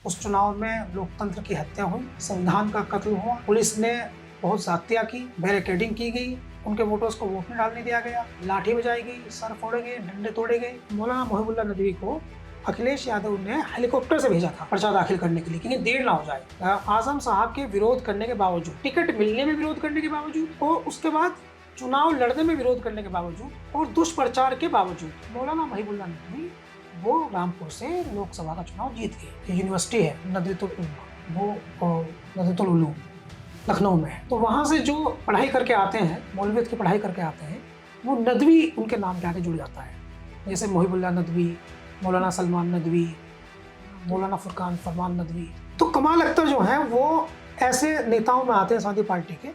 उस चुनाव में लोकतंत्र की हत्या हुई, संविधान का कत्ल हुआ, पुलिस ने बहुत ज्यादतियां की, बैरिकेडिंग की गई, उनके वोटर्स को वोट नहीं डालने दिया गया, लाठी बजाई गई, सर फोड़े गए, डंडे तोड़े गए। मौलाना मोहिबुल्लाह नदवी को अखिलेश यादव ने हेलीकॉप्टर से भेजा था पर्चा दाखिल करने के लिए, क्योंकि देर ना हो जाए। आजम साहब के विरोध करने के बावजूद, टिकट मिलने में विरोध करने के बावजूद और उसके बाद चुनाव लड़ने में विरोध करने के बावजूद और दुष्प्रचार के बावजूद मौलाना मोहिबुल्लाह नदवी वो रामपुर से लोकसभा का चुनाव जीत गए। यूनिवर्सिटी है नदवीतुल उलूम लखनऊ में, तो वहाँ से जो पढ़ाई करके आते हैं, मौलवियत की पढ़ाई करके आते हैं, वो नदवी उनके नाम के आगे जुड़ जाता है। जैसे मोहिबुल्लाह नदवी, मौलाना सलमान नदवी, मौलाना फरमान नदवी। तो कमाल अख्तर जो हैं वो ऐसे नेताओं में आते हैं समाजवादी पार्टी के,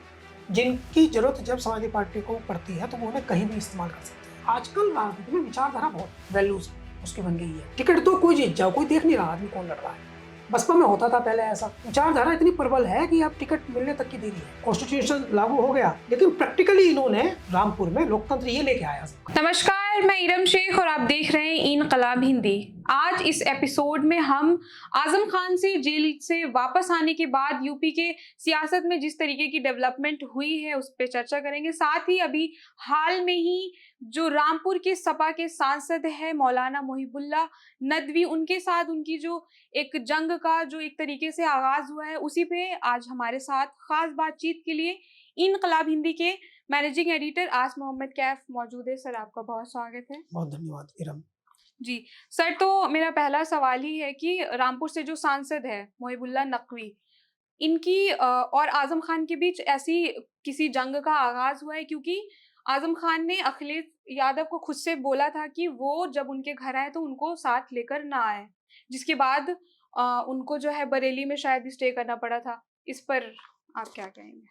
जिनकी जरूरत जब समाजवादी पार्टी को पड़ती है तो वो उन्हें कहीं भी इस्तेमाल कर सकते हैं। आजकल राजनीति में विचारधारा बहुत वैल्यूज उसकी बन गई है। टिकट तो कोई जीत जाओ, कोई देख नहीं रहा आदमी कौन लड़ रहा है। बसपा में होता था पहले ऐसा, विचारधारा इतनी प्रबल है कि अब टिकट मिलने तक की देरी है। कॉन्स्टिट्यूशन लागू हो गया, लेकिन प्रैक्टिकली इन्होंने रामपुर में लोकतंत्र ये लेके आया। नमस्कार, मैं इरम शेख और आप देख रहे हैं इनकलाब हिंदी। आज इस एपिसोड में हम आजम खान से जेल से वापस आने के बाद यूपी के सियासत में जिस तरीके की डेवलपमेंट हुई है उस पर चर्चा करेंगे। साथ ही अभी हाल में ही जो रामपुर के सपा के सांसद है मौलाना मोहिबुल्लाह नदवी, उनके साथ उनकी जो एक जंग का जो एक तरीके से आगाज हुआ है, उसी पे आज हमारे साथ खास बातचीत के लिए इनकलाब हिंदी के मैनेजिंग एडिटर आस मोहम्मद कैफ मौजूद है। सर, आपका बहुत स्वागत है। बहुत धन्यवाद इरम जी सर, तो मेरा पहला सवाल ही है कि रामपुर से जो सांसद है मोहिबुल्लाह नकवी, इनकी और आजम खान के बीच ऐसी किसी जंग का आगाज हुआ है? क्योंकि आजम खान ने अखिलेश यादव को खुद से बोला था कि वो जब उनके घर आए तो उनको साथ लेकर ना आए, जिसके बाद उनको जो है बरेली में शायद स्टे करना पड़ा था। इस पर आप क्या कहेंगे?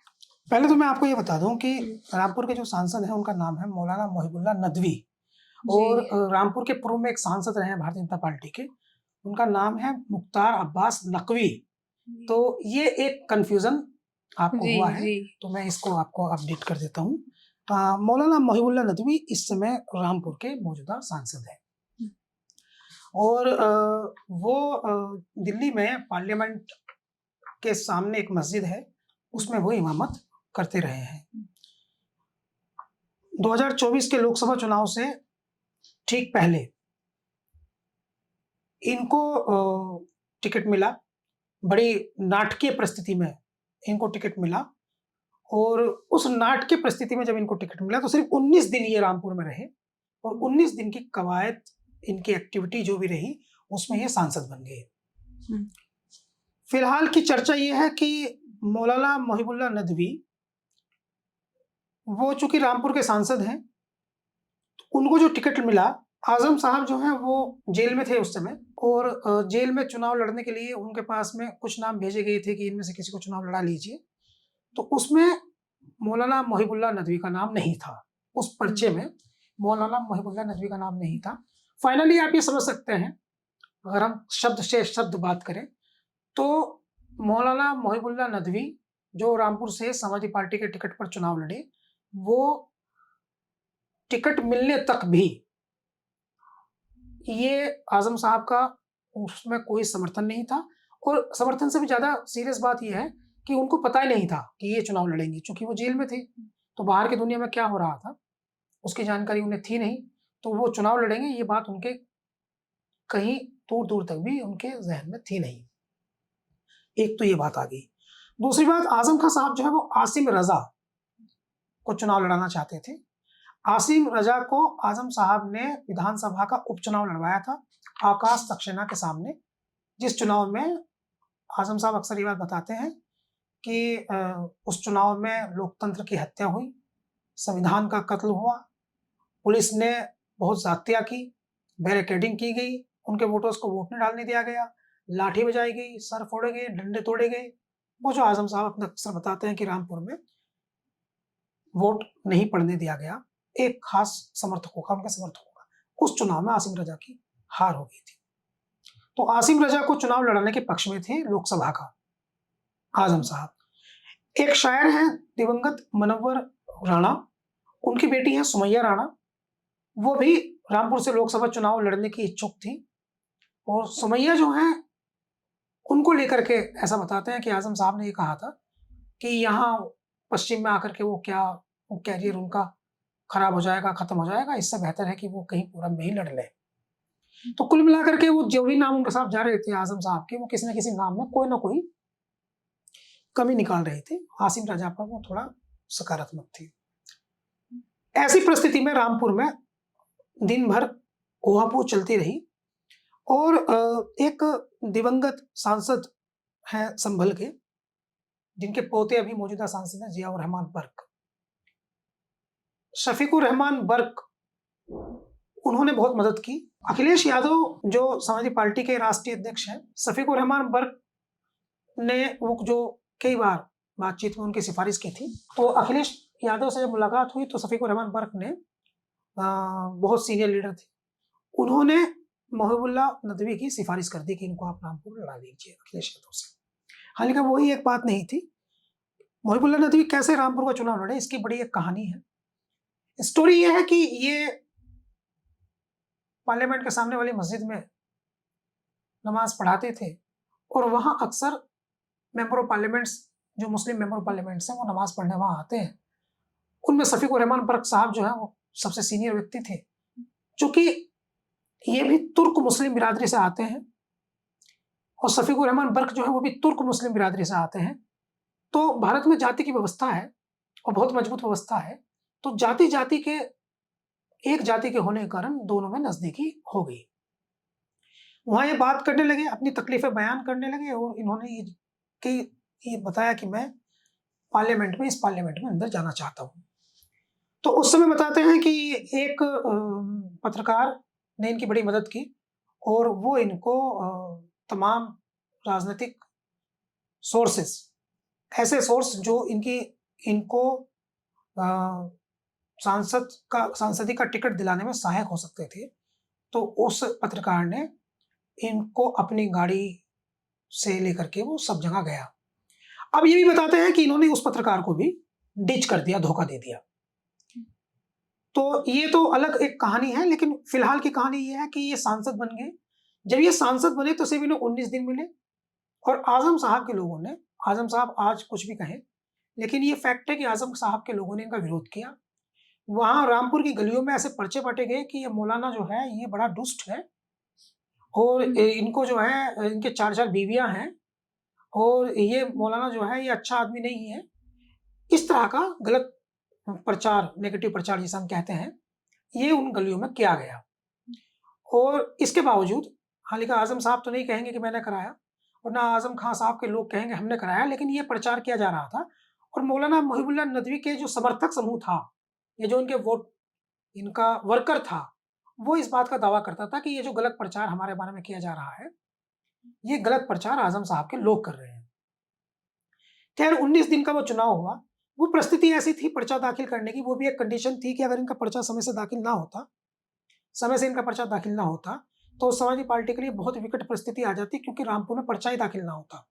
पहले तो मैं आपको ये बता दूं कि रामपुर के जो सांसद हैं उनका नाम है मौलाना मोहिबुल्लाह नदवी, और रामपुर के पूर्व में एक सांसद रहे हैं भारतीय जनता पार्टी के, उनका नाम है मुख्तार अब्बास नकवी। तो ये एक कंफ्यूजन आपको हुआ है, तो मैं इसको आपको अपडेट कर देता हूँ। मौलाना मोहिबुल्लाह नदवी इस समय रामपुर के मौजूदा सांसद हैं, और वो दिल्ली में पार्लियामेंट के सामने एक मस्जिद है, उसमें वो इमामत करते रहे हैं। 2024 के लोकसभा चुनाव से ठीक पहले इनको टिकट मिला, बड़ी नाटकीय परिस्थिति में इनको टिकट मिला, और उस नाटकीय परिस्थिति में जब इनको टिकट मिला तो सिर्फ 19 दिन ये रामपुर में रहे, और 19 दिन की कवायद, इनकी एक्टिविटी जो भी रही, उसमें ये सांसद बन गए। फिलहाल की चर्चा ये है कि मौलाना मोहिबुल्लाह नदवी वो चूंकि रामपुर के सांसद हैं, तो उनको जो टिकट मिला, आजम साहब जो हैं वो जेल में थे उस समय, और जेल में चुनाव लड़ने के लिए उनके पास में कुछ नाम भेजे गए थे कि इनमें से किसी को चुनाव लड़ा लीजिए, तो उसमें मौलाना मोहिबुल्लाह नदवी का नाम नहीं था। उस पर्चे में मौलाना मोहिबुल्लाह नदवी का नाम नहीं था। फाइनली आप ये समझ सकते हैं, अगर हम शब्द से शब्द बात करें, तो मौलाना मोहिबुल्लाह नदवी जो रामपुर से समाजवादी पार्टी के टिकट पर चुनाव लड़े, वो टिकट मिलने तक भी ये आजम साहब का उसमें कोई समर्थन नहीं था, और समर्थन से भी ज्यादा सीरियस बात यह है कि उनको पता ही नहीं था कि ये चुनाव लड़ेंगे, क्योंकि वो जेल में थे, तो बाहर की दुनिया में क्या हो रहा था उसकी जानकारी उन्हें थी नहीं, तो वो चुनाव लड़ेंगे ये बात उनके कहीं दूर दूर तक भी उनके जहन में थी नहीं। एक तो ये बात आ गई। दूसरी बात, आजम खान साहब जो है वो आसिम रजा को चुनाव लड़ाना चाहते थे। आसिम रजा को आजम साहब ने विधानसभा का उपचुनाव लड़वाया था आकाश सक्सेना के सामने, जिस चुनाव में आजम साहब अक्सर ये बात बताते हैं कि उस चुनाव में लोकतंत्र की हत्या हुई, संविधान का कत्ल हुआ, पुलिस ने बहुत ज्यादतियां की, बैरिकेडिंग की गई, उनके वोटर्स को वोट नहीं डालने दिया गया, लाठी बजाई गई, सर फोड़े गए, डंडे तोड़े गए। वो जो आजम साहब अपने अक्सर बताते हैं कि रामपुर में वोट नहीं पड़ने दिया गया, एक खास समर्थकों का, उनके समर्थकों का, उस चुनाव में आसिम रजा की हार हो गई थी। तो आसिम रजा को चुनाव लड़ाने के पक्ष में थे लोकसभा का आजम साहब। एक शायर हैं दिवंगत मनव्वर राणा, उनकी बेटी है सुमैया राणा, वो भी रामपुर से लोकसभा चुनाव लड़ने की इच्छुक थी, और सुमैया जो है उनको लेकर के ऐसा बताते हैं कि आज़म साहब ने ये कहा था कि यहाँ पश्चिम में आकर के वो कैरियर उनका खराब हो जाएगा, खत्म हो जाएगा, इससे बेहतर है कि वो कहीं पूरब में ही लड़ लें। तो कुल मिलाकर के वो जो भी नाम उनके साथ जा रहे थे आज़म साहब के, वो किसी न किसी नाम में कोई ना कोई कमी निकाल रहे थे। हासिम राजा पर वो थोड़ा सकारात्मक थी। ऐसी परिस्थिति में रामपुर में दिन भर ऊहापोह चलती रही और एक दिवंगत सांसद हैं संभल के, जिनके पोते अभी मौजूदा सांसद हैं ज़ियाउर रहमान बर्क। शफीकुर रहमान बर्क, उन्होंने बहुत मदद की। अखिलेश यादव जो समाजवादी पार्टी के राष्ट्रीय अध्यक्ष हैं, शफीकुर रहमान बर्क ने वो जो कई बार बातचीत में उनकी सिफारिश की थी। तो अखिलेश यादव से जब मुलाकात हुई तो शफीकुर रहमान बर्क ने बहुत सीनियर लीडर थे, उन्होंने मोहिबुल्लाह नदवी की सिफारिश कर दी कि इनको आप रामपुर लड़ा दीजिए अखिलेश यादव से। हालांकि वही एक बात नहीं थी। मोहिबुल्लाह नदवी कैसे रामपुर का चुनाव लड़े, इसकी बड़ी एक कहानी है। स्टोरी ये है कि ये पार्लियामेंट के सामने वाली मस्जिद में नमाज पढ़ाते थे और वहाँ अक्सर मेंबर ऑफ पार्लियामेंट्स, जो मुस्लिम मेंबर ऑफ पार्लियामेंट्स हैं, वो नमाज पढ़ने वहाँ आते हैं। उनमें शफीकुर रहमान बर्क साहब जो हैं वो सबसे सीनियर व्यक्ति थे, चूंकि ये भी तुर्क मुस्लिम बिरादरी से आते हैं और शफीकुर रहमान बर्क जो है वो भी तुर्क मुस्लिम बिरादरी से आते हैं। तो भारत में जाति की व्यवस्था है और बहुत मजबूत व्यवस्था है, तो जाति के एक जाति के होने के कारण दोनों में नजदीकी हो गई। वहाँ ये बात करने लगे, अपनी तकलीफें बयान करने लगे और इन्होंने ये बताया कि मैं इस पार्लियामेंट में अंदर जाना चाहता हूँ। तो उस समय बताते हैं कि एक पत्रकार ने इनकी बड़ी मदद की और वो इनको तमाम राजनीतिक सोर्सेस, ऐसे सोर्स जो इनको सांसदी का टिकट दिलाने में सहायक हो सकते थे, तो उस पत्रकार ने इनको अपनी गाड़ी से लेकर के वो सब जगह गया। अब ये भी बताते हैं कि इन्होंने उस पत्रकार को भी डिच कर दिया, धोखा दे दिया। तो ये तो अलग एक कहानी है, लेकिन फिलहाल की कहानी ये है कि ये सांसद बन गए। जब ये सांसद बने तो सिर्फ इन्हें 19 दिन मिले और आजम साहब के लोगों ने, आजम साहब आज कुछ भी कहें, लेकिन ये फैक्ट है कि आजम साहब के लोगों ने इनका विरोध किया। वहां रामपुर की गलियों में ऐसे पर्चे बांटे गए कि ये मौलाना जो है ये बड़ा दुष्ट है और इनको जो है, इनके 4-4 बीवियां हैं और ये मौलाना जो है ये अच्छा आदमी नहीं है। इस तरह का गलत प्रचार, नेगेटिव प्रचार जिसे हम कहते हैं, ये उन गलियों में किया गया। और इसके बावजूद, हालांकि आजम साहब तो नहीं कहेंगे कि मैंने कराया और ना आजम खान साहब के लोग कहेंगे हमने कराया, लेकिन ये प्रचार किया जा रहा था। और मौलाना मोहिबुल्लाह नदवी के जो समर्थक समूह था, ये जो इनके वोट, इनका वर्कर था, वो इस बात का दावा करता था कि ये जो गलत प्रचार हमारे बारे में किया जा रहा है, ये गलत प्रचार आजम साहब के लोग कर रहे हैं। खैर 19 दिन का वो चुनाव हुआ। वो परिस्थिति ऐसी थी पर्चा दाखिल करने की, वो भी एक कंडीशन थी कि अगर इनका पर्चा समय से दाखिल ना होता, समय से इनका पर्चा दाखिल ना होता, तो समाजवादी पार्टी के लिए बहुत विकट परिस्थिति आ जाती, क्योंकि रामपुर में पर्चा ही दाखिल ना होता।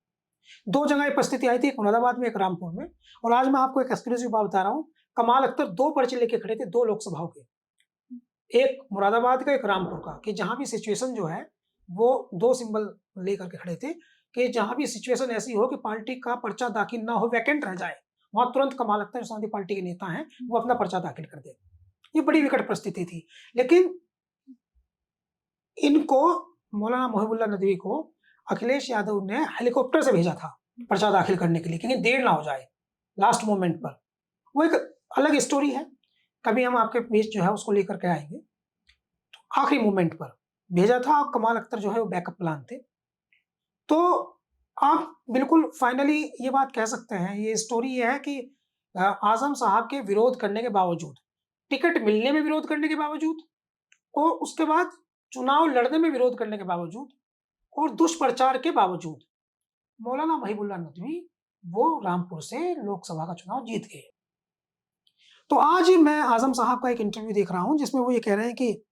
2 जगह ये परिस्थिति आई थी, एक मुरादाबाद में, एक रामपुर में। और आज मैं आपको एक एक्सक्लूसिव बात बता रहा हूँ, कमाल अख्तर 2 पर्चे लेके खड़े थे 2 लोकसभाओं के, एक मुरादाबाद का, एक रामपुर का, कि जहां भी सिचुएशन जो है वो 2 सिंबल लेकर के खड़े थे कि जहां भी सिचुएशन ऐसी हो कि पार्टी का पर्चा दाखिल ना हो, वैकेंट रह जाए, वहां तुरंत कमाल अख्तर समाजवादी पार्टी के नेता हैं, वो अपना पर्चा दाखिल कर दे। ये बड़ी विकट परिस्थिति थी। लेकिन इनको, मौलाना मोहिबुल्लाह नदवी को, अखिलेश यादव ने हेलीकॉप्टर से भेजा था पर्चा दाखिल करने के लिए, क्योंकि देर ना हो जाए लास्ट मोमेंट पर। वो एक अलग स्टोरी है, कभी हम आपके बीच जो है उसको लेकर के आएंगे। तो आखिरी मोमेंट पर भेजा था और कमाल अख्तर जो है वो बैकअप प्लान थे। तो आप बिल्कुल फाइनली ये बात कह सकते हैं, ये स्टोरी ये है कि आजम साहब के विरोध करने के बावजूद, टिकट मिलने में विरोध करने के बावजूद, और उसके बाद चुनाव लड़ने में विरोध करने के बावजूद और दुष्प्रचार के बावजूद, मौलाना मोहिबुल्लाह नदवी वो रामपुर से लोकसभा का चुनाव जीत गए। तो आज मैं आजम साहब का एक इंटरव्यू देख रहा हूं जिसमें वो ये कह रहे हैं कि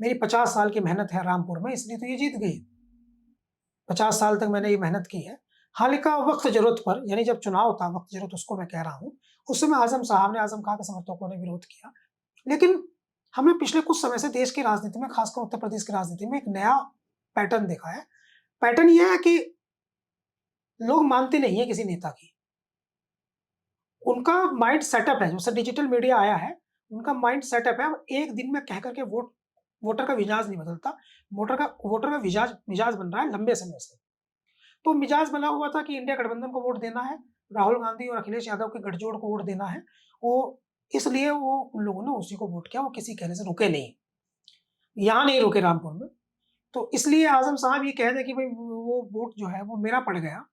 मेरी 50 साल की मेहनत है रामपुर में, इसलिए तो ये जीत गई। 50 साल तक मैंने ये मेहनत की है। हालांकि वक्त जरूरत पर, यानी जब चुनाव था, वक्त जरूरत उसको मैं कह रहा हूँ, उस समय आजम साहब ने, आजम खान के समर्थकों ने विरोध किया। लेकिन हमने पिछले कुछ समय से देश की राजनीति में, खासकर उत्तर प्रदेश की राजनीति में, एक नया पैटर्न देखा है। पैटर्न ये है कि लोग मानते नहीं है किसी नेता की। उनका माइंड सेटअप है, जैसे डिजिटल मीडिया आया है, उनका माइंड सेटअप है, अब एक दिन में कह कर के वोटर का मिजाज नहीं बदलता। वोटर का मिजाज बन रहा है लंबे समय से। तो मिजाज बना हुआ था कि इंडिया गठबंधन को वोट देना है, राहुल गांधी और अखिलेश यादव के गठजोड़ को वोट देना है। वो इसलिए वो उन लोगों ने उसी को वोट किया, वो किसी कहने से रुके नहीं। यहाँ नहीं रुके रामपुर में। तो इसलिए आज़म साहब ये कह दें कि भई वो वोट जो है वो मेरा पड़ गया,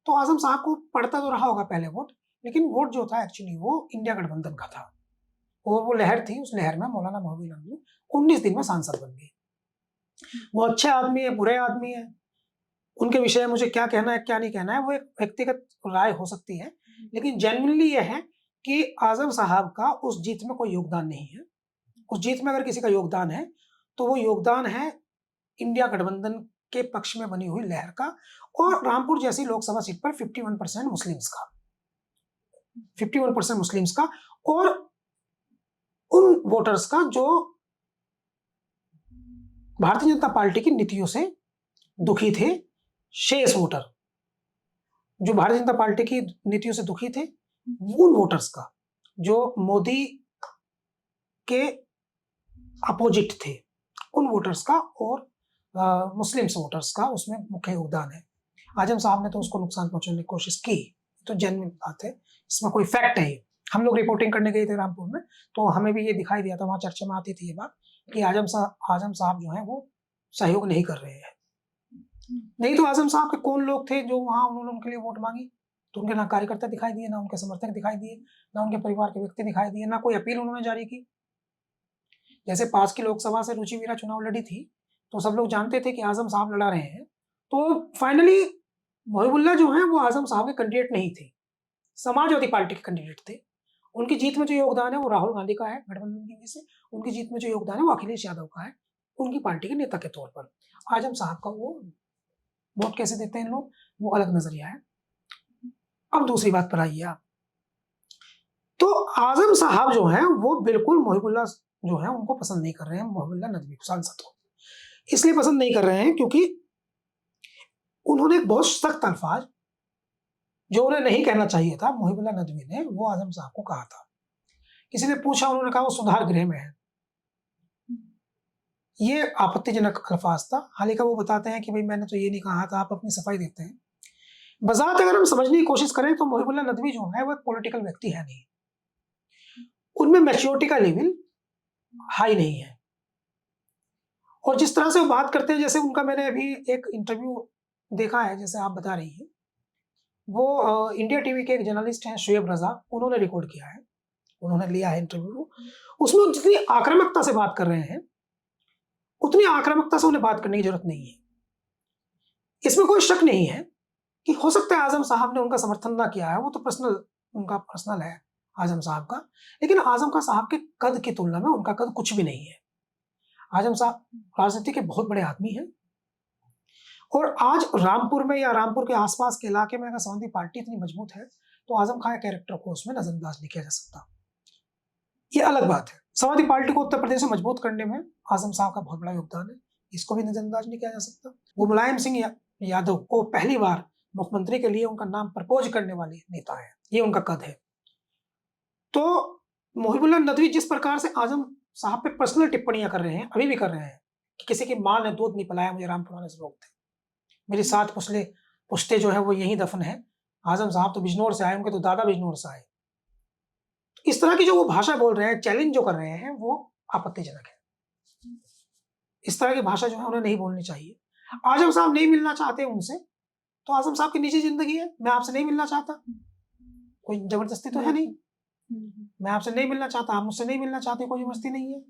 तो आज़म साहब को पड़ता तो रहा होगा पहले वोट, लेकिन वोट जो था एक्चुअली वो इंडिया गठबंधन का था। और वो लहर थी, उस लहर में मौलाना महबूब अली 19 दिन में सांसद बन गए। वो अच्छे आदमी है, बुरे आदमी है, उनके विषय में मुझे क्या कहना है, क्या नहीं कहना है, वो एक व्यक्तिगत राय हो सकती है। लेकिन जेन्युइनली ये है कि आज़म साहब का उस जीत में कोई योगदान नहीं है। उस जीत में अगर किसी का योगदान है, तो वो योगदान है इंडिया गठबंधन के पक्ष में बनी हुई लहर का और रामपुर जैसी लोकसभा सीट पर 51% मुस्लिम्स का। 51% मुस्लिम्स का और उन वोटर्स का जो भारतीय जनता पार्टी की नीतियों से दुखी थे, शेष वोटर जो भारतीय जनता पार्टी की नीतियों से दुखी थे, उन वोटर्स का जो मोदी के अपोजिट थे, उन वोटर्स का और मुस्लिम्स वोटर्स का उसमें मुख्य योगदान है। आजम साहब ने तो उसको नुकसान पहुंचाने की कोशिश की, तो जेन्युइन बात है, इसमें कोई फैक्ट है। हम लोग रिपोर्टिंग करने गए थे रामपुर में, तो हमें भी ये दिखाई दिया था, वहाँ चर्चा में आती थी ये बात कि आजम साहब जो है वो सहयोग नहीं कर रहे हैं। नहीं तो आजम साहब के कौन लोग थे जो वहाँ उन्होंने उनके लिए वोट मांगी, तो उनके ना कार्यकर्ता दिखाई दिए, ना उनके समर्थक दिखाई दिए, ना उनके परिवार के व्यक्ति दिखाई दिए, ना कोई अपील उन्होंने जारी की। जैसे पास की लोकसभा से रुचि मीरा चुनाव लड़ी थी, तो सब लोग जानते थे कि आजम साहब लड़ा रहे हैं, तो फाइनली मोहिबुल्लाह जो है वो आजम साहब के कैंडिडेट नहीं थे, समाजवादी पार्टी के कैंडिडेट थे। उनकी जीत में जो योगदान है वो राहुल गांधी का है गठबंधन की वजह से, उनकी जीत में जो योगदान है वो अखिलेश यादव का है उनकी पार्टी के नेता के तौर पर। आजम साहब का वो वोट कैसे देते हैं लोग, वो अलग नजरिया है। अब दूसरी बात पर आइए आप, तो आजम साहब जो है वो बिल्कुल मोहिबुल्लाह जो है उनको पसंद नहीं कर रहे हैं, मोहिबुल्लाह नदवी सांसद को इसलिए पसंद नहीं कर रहे हैं क्योंकि उन्होंने एक बहुत सख्त अल्फाज जो उन्हें नहीं कहना चाहिए था, मोहिबुल्लाह नदवी ने वो आजम साहब को कहा था। किसी ने पूछा, उन्होंने कहा वो सुधार गृह में है। ये आपत्तिजनक अल्फाज था। हालांकि वो बताते हैं कि भाई मैंने तो ये नहीं कहा था, आप अपनी सफाई देते हैं। बजात अगर हम समझने की कोशिश करें तो मोहिबुल्लाह नदवी जो है वो एक पॉलिटिकल व्यक्ति है नहीं, उनमें मैच्योरिटी का लेवल हाई नहीं है। और जिस तरह से वो बात करते हैं, जैसे उनका मैंने अभी एक इंटरव्यू देखा है, जैसे आप बता रही हैं, वो इंडिया टीवी के एक जर्नलिस्ट हैं शुएब रजा, उन्होंने रिकॉर्ड किया है, उन्होंने लिया है इंटरव्यू। उसमें जितनी आक्रामकता से बात कर रहे हैं उतनी आक्रामकता से उन्हें बात करने की जरूरत नहीं है। इसमें कोई शक नहीं है कि हो सकता है आजम साहब ने उनका समर्थन ना किया है, वो तो उनका पर्सनल है आजम साहब का, लेकिन आजम साहब के कद की तुलना में उनका कद कुछ भी नहीं है। आजम साहब राजनीति के बहुत बड़े आदमी हैं और आज रामपुर में या रामपुर के आसपास के इलाके में अगर समाजवादी पार्टी इतनी मजबूत है तो आजम खान के कैरेक्टर को उसमें नजरअंदाज नहीं किया जा सकता। ये अलग बात है, समाजवादी पार्टी को उत्तर प्रदेश में मजबूत करने में आजम साहब का बहुत बड़ा योगदान है, इसको भी नजरअंदाज नहीं किया जा सकता। वो मुलायम सिंह यादव को पहली बार मुख्यमंत्री के लिए उनका नाम प्रपोज करने वाले नेता है, ये उनका कद है। तो मोहिबुल्लाह नदवी जिस प्रकार से आजम साहब पे पर्सनल टिप्पणियां कर रहे हैं, अभी भी कर रहे हैं, कि किसी की मां ने दूध नहीं पिलाया, मुझे रामपुर आने से रोक थे, मेरी 7 पुश्ते जो है वो यहीं दफन है, आजम साहब तो बिजनौर से आए, उनके तो दादा बिजनौर से आए। इस तरह की जो वो भाषा बोल रहे हैं, चैलेंज जो कर रहे हैं, वो आपत्तिजनक है। इस तरह की भाषा जो है उन्हें नहीं बोलनी चाहिए। आजम साहब नहीं मिलना चाहते उनसे, तो आजम साहब की निजी जिंदगी है, मैं आपसे नहीं मिलना चाहता, कोई जबरदस्ती तो है नहीं, मैं आपसे नहीं मिलना चाहता, आप मुझसे नहीं मिलना चाहते, कोई जबरदस्ती नहीं है।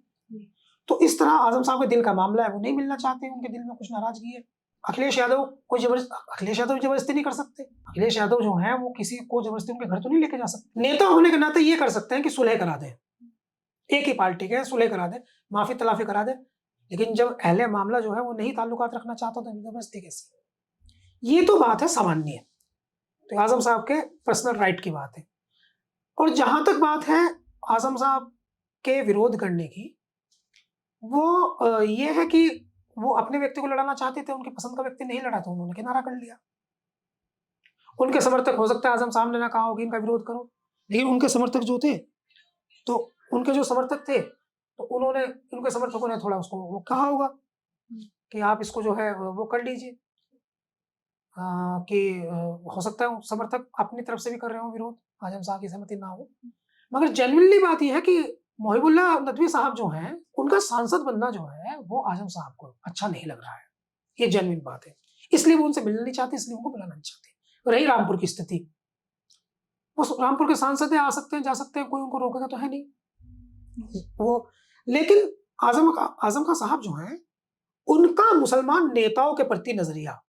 तो इस तरह आजम साहब के दिल का मामला है, वो नहीं मिलना चाहते, उनके दिल में कुछ नाराजगी है। अखिलेश यादव जबरदस्ती नहीं कर सकते। अखिलेश यादव जो है वो किसी को जबरदस्ती उनके घर तो नहीं लेके जा सकते। नेता होने के नाते ये कर सकते हैं कि सुलह करा दें, एक ही पार्टी के सुलह करा दें, माफी तलाफी करा दें, लेकिन जब अहले मामला जो है वो नहीं ताल्लुकात रखना चाहता तो जबरदस्ती कैसी। ये तो बात है सामान्य, तो आजम साहब के पर्सनल राइट की बात है। और जहां तक बात है आजम साहब के विरोध करने की, वो ये है कि वो अपने व्यक्ति को लड़ाना चाहते थे, उनके पसंद का व्यक्ति नहीं लड़ा तो उन्होंने किनारा कर लिया। उनके समर्थक हो सकता है आजम साहब ने ना कहा हो कि इनका विरोध करो, लेकिन उनके समर्थक जो थे, तो उनके जो समर्थक थे, तो उन्होंने उनके समर्थकों ने थोड़ा उसको वो कहा होगा कि आप इसको जो है वो कर लीजिए, कि हो सकता है समर्थक अपनी तरफ से भी कर रहे हो विरोध, आजम साहब की सहमति ना हो। मगर जेन्युइनली बात यह है कि मोहिबुल्लाह नदवी साहब जो हैं, उनका सांसद बनना जो है वो आजम साहब को अच्छा नहीं लग रहा है, ये जेन्युइन बात है। इसलिए वो उनसे मिलना नहीं चाहते, इसलिए उनको बुलाना नहीं चाहते। रही रामपुर की स्थिति, वो रामपुर के सांसद हैं, आ सकते हैं जा सकते हैं, कोई उनको रोकेगा तो है नहीं वो। लेकिन आजम खां साहब जो हैं, उनका मुसलमान नेताओं के प्रति नजरिया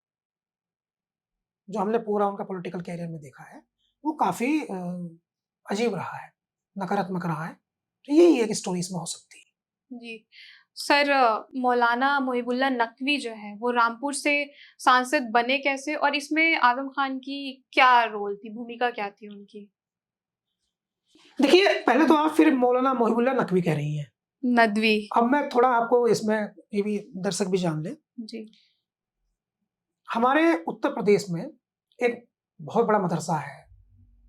जो हमने पूरा उनका पॉलिटिकल कैरियर में देखा है, वो काफी अजीब रहा है, नकारात्मक रहा है। तो यही एक स्टोरी इसमें हो सकती है। जी सर, मौलाना मोहिबुल्लाह नकवी जो है वो रामपुर से सांसद बने कैसे, और इसमें आजम खान की क्या रोल थी, भूमिका क्या थी उनकी? देखिए, पहले तो आप फिर मौलाना मोहिबुल्लाह नकवी कह रही हैं, नदवी। अब मैं थोड़ा आपको इसमें ये भी दर्शक भी जान ले। जी। हमारे उत्तर प्रदेश में एक बहुत बड़ा मदरसा है,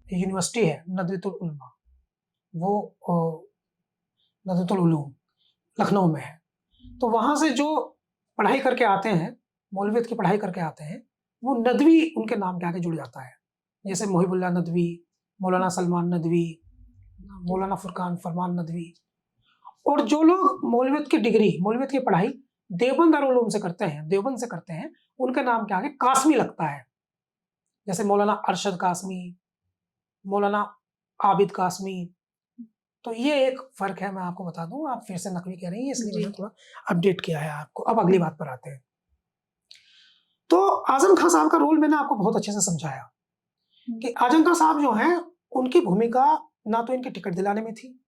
यूनिवर्सिटी है, नदवतुल उलमा, वो नदवतुल उलूम लखनऊ में है। तो वहाँ से जो पढ़ाई करके आते हैं, मौलवियत की पढ़ाई करके आते हैं, वो नदवी उनके नाम के आगे जुड़ जाता है। जैसे मोहिबुल्लाह नदवी, मौलाना सलमान नदवी, मौलाना फुरकान फरमान नदवी। और जो लोग मौलवियत की डिग्री, मौलवियत की पढ़ाई देवबंद दारुल उलूम से करते हैं, देवबंद से करते हैं, उनके नाम के आगे कासमी लगता है। जैसे मौलाना अरशद कासमी, मौलाना आबिद कासमी। तो ये एक फर्क है, मैं आपको बता दूं। आप फिर से नकवी कह रही हैं, इसलिए मैंने थोड़ा अपडेट किया है आपको। अब अगली बात पर आते हैं। तो आजम खां साहब का रोल मैंने आपको बहुत अच्छे से समझाया कि आजम खां साहब जो हैं, उनकी भूमिका ना तो इनकी टिकट दिलाने में थी,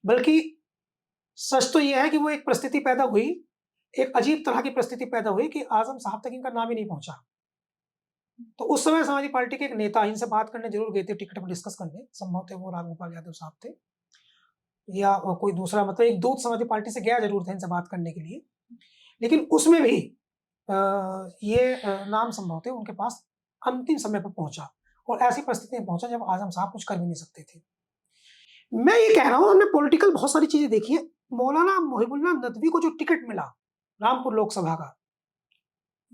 बल्कि सच तो यह है कि वो एक परिस्थिति पैदा हुई, एक अजीब तरह की परिस्थिति पैदा हुई कि आजम साहब तक इनका नाम ही नहीं पहुंचा। तो उस समय समाजवादी पार्टी के एक नेता इनसे बात करने जरूर गए थे, टिकट पर डिस्कस करने, संभव थे वो रामगोपाल यादव साहब थे या कोई दूसरा, मतलब एक दूत समाजवादी पार्टी से गया जरूर था इनसे बात करने के लिए। लेकिन उसमें भी ये नाम संभव थे उनके पास अंतिम समय पर पहुंचा, और ऐसी परिस्थिति में पहुंचा जब आजम साहब कुछ कर भी नहीं सकते थे। मैं ये कह रहा हूं, हमने पॉलिटिकल बहुत सारी चीजें देखी है। मौलाना मोहिबुल्लाह नदवी को जो टिकट मिला रामपुर लोकसभा का,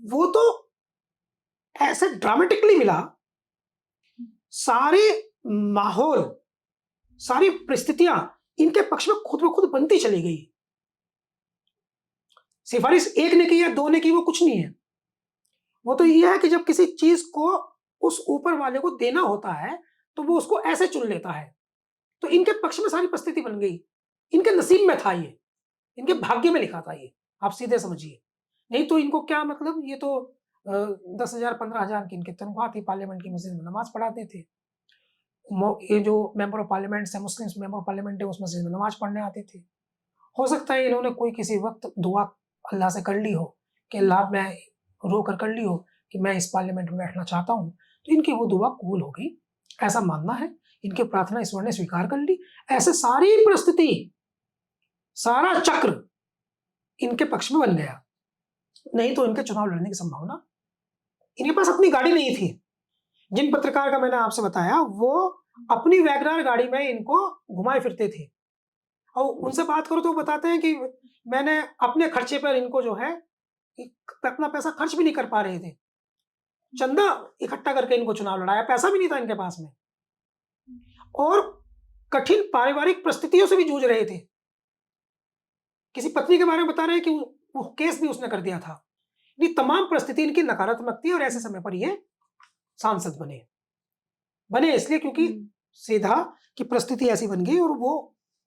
वो तो ऐसे ड्रामेटिकली मिला, सारे माहौल, सारी परिस्थितियां इनके पक्ष में खुद ब खुद बनती चली गई। सिफारिश एक ने की या दो ने की, वो कुछ नहीं है। वो तो ये है कि जब किसी चीज को उस ऊपर वाले को देना होता है, तो वो उसको ऐसे चुन लेता है। तो इनके पक्ष में सारी परिस्थिति बन गई, इनके नसीब में था ये, इनके भाग्य में लिखा था ये, आप सीधे समझिए। नहीं तो इनको क्या मतलब, ये तो 10,000 15,000 की इनकी तनख्वाह थी, पार्लियामेंट की मस्जिद में नमाज पढ़ाते थे। ये जो मेंबर ऑफ पार्लियामेंट है, मुस्लिम मेंबर ऑफ पार्लियामेंट है, उस मस्जिद में नमाज पढ़ने आते थे। हो सकता है इन्होंने कोई किसी वक्त दुआ अल्लाह से कर ली हो कि अल्लाह, मैं रो कर ली हो कि मैं इस पार्लियामेंट में बैठना चाहता हूँ, तो इनकी वो दुआ कबूल हो गई, ऐसा मानना है। इनकी प्रार्थना ईश्वर ने स्वीकार कर ली। ऐसे सारी परिस्थिति, सारा चक्र इनके पक्ष में बन गया। नहीं तो इनके चुनाव लड़ने की संभावना, इनके पास अपनी गाड़ी नहीं थी। जिन पत्रकार का मैंने आपसे बताया, वो अपनी वैगनार गाड़ी में इनको घुमाए फिरते थे, और उनसे बात करो तो बताते हैं कि मैंने अपने खर्चे पर इनको जो है, अपना पैसा खर्च भी नहीं कर पा रहे थे, चंदा इकट्ठा करके इनको चुनाव लड़ाया, पैसा भी नहीं था इनके पास में, और कठिन पारिवारिक परिस्थितियों से भी जूझ रहे थे। किसी पत्नी के बारे में बता रहे हैं कि वो केस भी उसने कर दिया था। ये तमाम परिस्थिति इनकी नकारात्मक थी, और ऐसे समय पर ये सांसद बने इसलिए क्योंकि सीधा की परिस्थिति ऐसी बन गई, और वो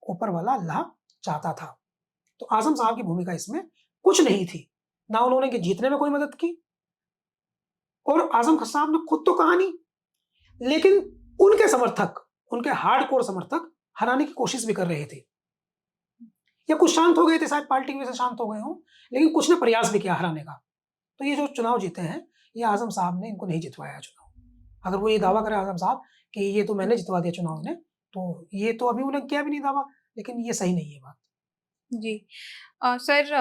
ऊपर वाला अल्लाह चाहता था। तो आजम साहब की भूमिका इसमें कुछ नहीं थी, ना उन्होंने जीतने में कोई मदद की, और आजम खान साहब ने खुद तो कहा नहीं, लेकिन उनके समर्थक, उनके हार्डकोर समर्थक हराने की कोशिश भी कर रहे थे, या कुछ शांत हो गए थे, शायद पार्टी की वजह से शांत हो गए हों, लेकिन कुछ ने प्रयास भी किया हराने का। तो ये जो चुनाव जीते हैं, ये आजम साहब ने इनको नहीं जितवाया चुनाव। अगर वो ये दावा करे आजम साहब कि ये तो मैंने जितवा दिया चुनाव ने, तो ये तो अभी उन्हें किया भी नहीं दावा, लेकिन ये सही नहीं है बात। जी सर,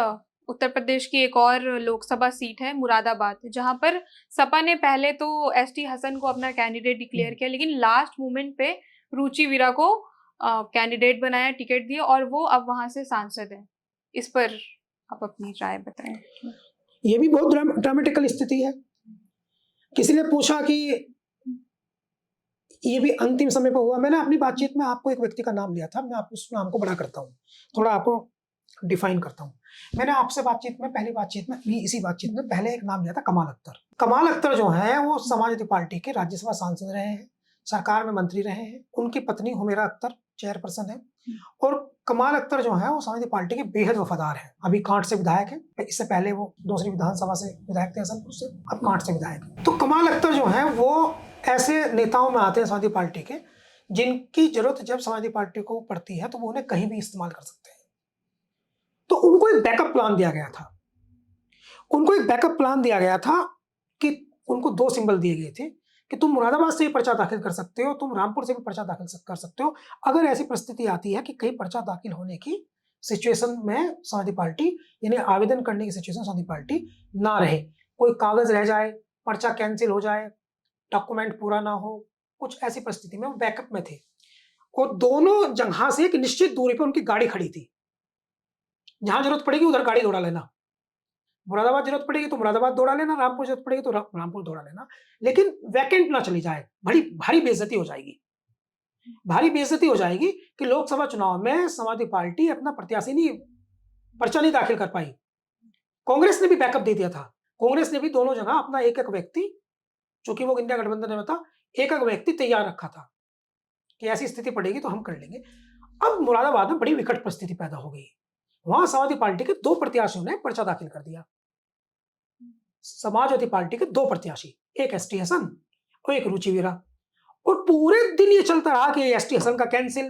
उत्तर प्रदेश की एक और लोकसभा सीट है मुरादाबाद, जहां पर सपा ने पहले तो एसटी हसन को अपना कैंडिडेट डिक्लेयर किया, लेकिन लास्ट मोमेंट पे रुचि वीरा को कैंडिडेट बनाया, टिकट दिया और वो अब वहां से सांसद है। इस पर आप अपनी राय बताएं। ये भी बहुत ड्रामेटिकल स्थिति है। किसी ने पूछा कि ये भी अंतिम समय पर हुआ। मैंने अपनी बातचीत में आपको एक व्यक्ति का नाम लिया था, मैं आपको उस नाम को बड़ा करता हूँ, थोड़ा आपको डिफाइन करता हूँ। मैंने आपसे पहली बातचीत में भी इसी बातचीत में पहले एक नाम लिया था, कमाल अख्तर। कमाल अख्तर जो है वो समाजवादी पार्टी के राज्यसभा सांसद रहे हैं, सरकार में मंत्री रहे हैं। उनकी पत्नी हुमेरा अख्तर चेयरपर्सन है, और कमाल अख्तर जो है वो समाजवादी पार्टी के बेहद वफादार है। अभी कांट से विधायक है, इससे पहले वो दूसरी विधानसभा से विधायक थे हसनपुर से, अब कांट से विधायक है। तो कमाल अख्तर जो है वो ऐसे नेताओं में आते हैं समाजवादी पार्टी के, जिनकी जरूरत जब समाजवादी पार्टी को पड़ती है तो वो उन्हें कहीं भी इस्तेमाल कर सकते हैं। तो उनको एक बैकअप प्लान दिया गया था। कि उनको 2 सिंबल दिए गए थे कि तुम मुरादाबाद से भी पर्चा दाखिल कर सकते हो, तुम रामपुर से भी पर्चा दाखिल कर सकते हो, अगर ऐसी परिस्थिति आती है कि कहीं पर्चा दाखिल होने की सिचुएशन में समाजवादी पार्टी, यानी आवेदन करने की सिचुएशन समाजवादी पार्टी ना रहे, कोई कागज रह जाए, पर्चा कैंसिल हो जाए, डॉक्यूमेंट पूरा ना हो, कुछ ऐसी परिस्थिति में वो बैकअप में थे। और दोनों जगह से एक निश्चित दूरी पर उनकी गाड़ी खड़ी थी। जहां जरूरत पड़ेगी उधर गाड़ी दौड़ा लेना, मुरादाबाद जरूरत पड़ेगी तो मुरादाबाद दौड़ा लेना, रामपुर जरूरत पड़ेगी तो रामपुर दौड़ा लेना, लेकिन वैकेंट ना चली जाए। बड़ी भारी बेइज्जती हो जाएगी कि लोकसभा चुनाव में समाजवादी पार्टी अपना पर्चा नहीं दाखिल कर पाई। कांग्रेस ने भी बैकअप दे दिया था। कांग्रेस ने भी दोनों जगह अपना एक व्यक्ति, चूंकि वो इंडिया गठबंधन में था, एक व्यक्ति तैयार रखा था कि ऐसी स्थिति पड़ेगी तो हम कर लेंगे। अब मुरादाबाद में बड़ी विकट परिस्थिति पैदा हो गई। वहां समाजवादी पार्टी के 2 प्रत्याशियों ने पर्चा दाखिल कर दिया। समाजवादी पार्टी के 2 प्रत्याशी, एक एसटी हसन और एक रुचि वीरा। और पूरे दिन ये चलता रहा कि एसटी हसन का कैंसिल,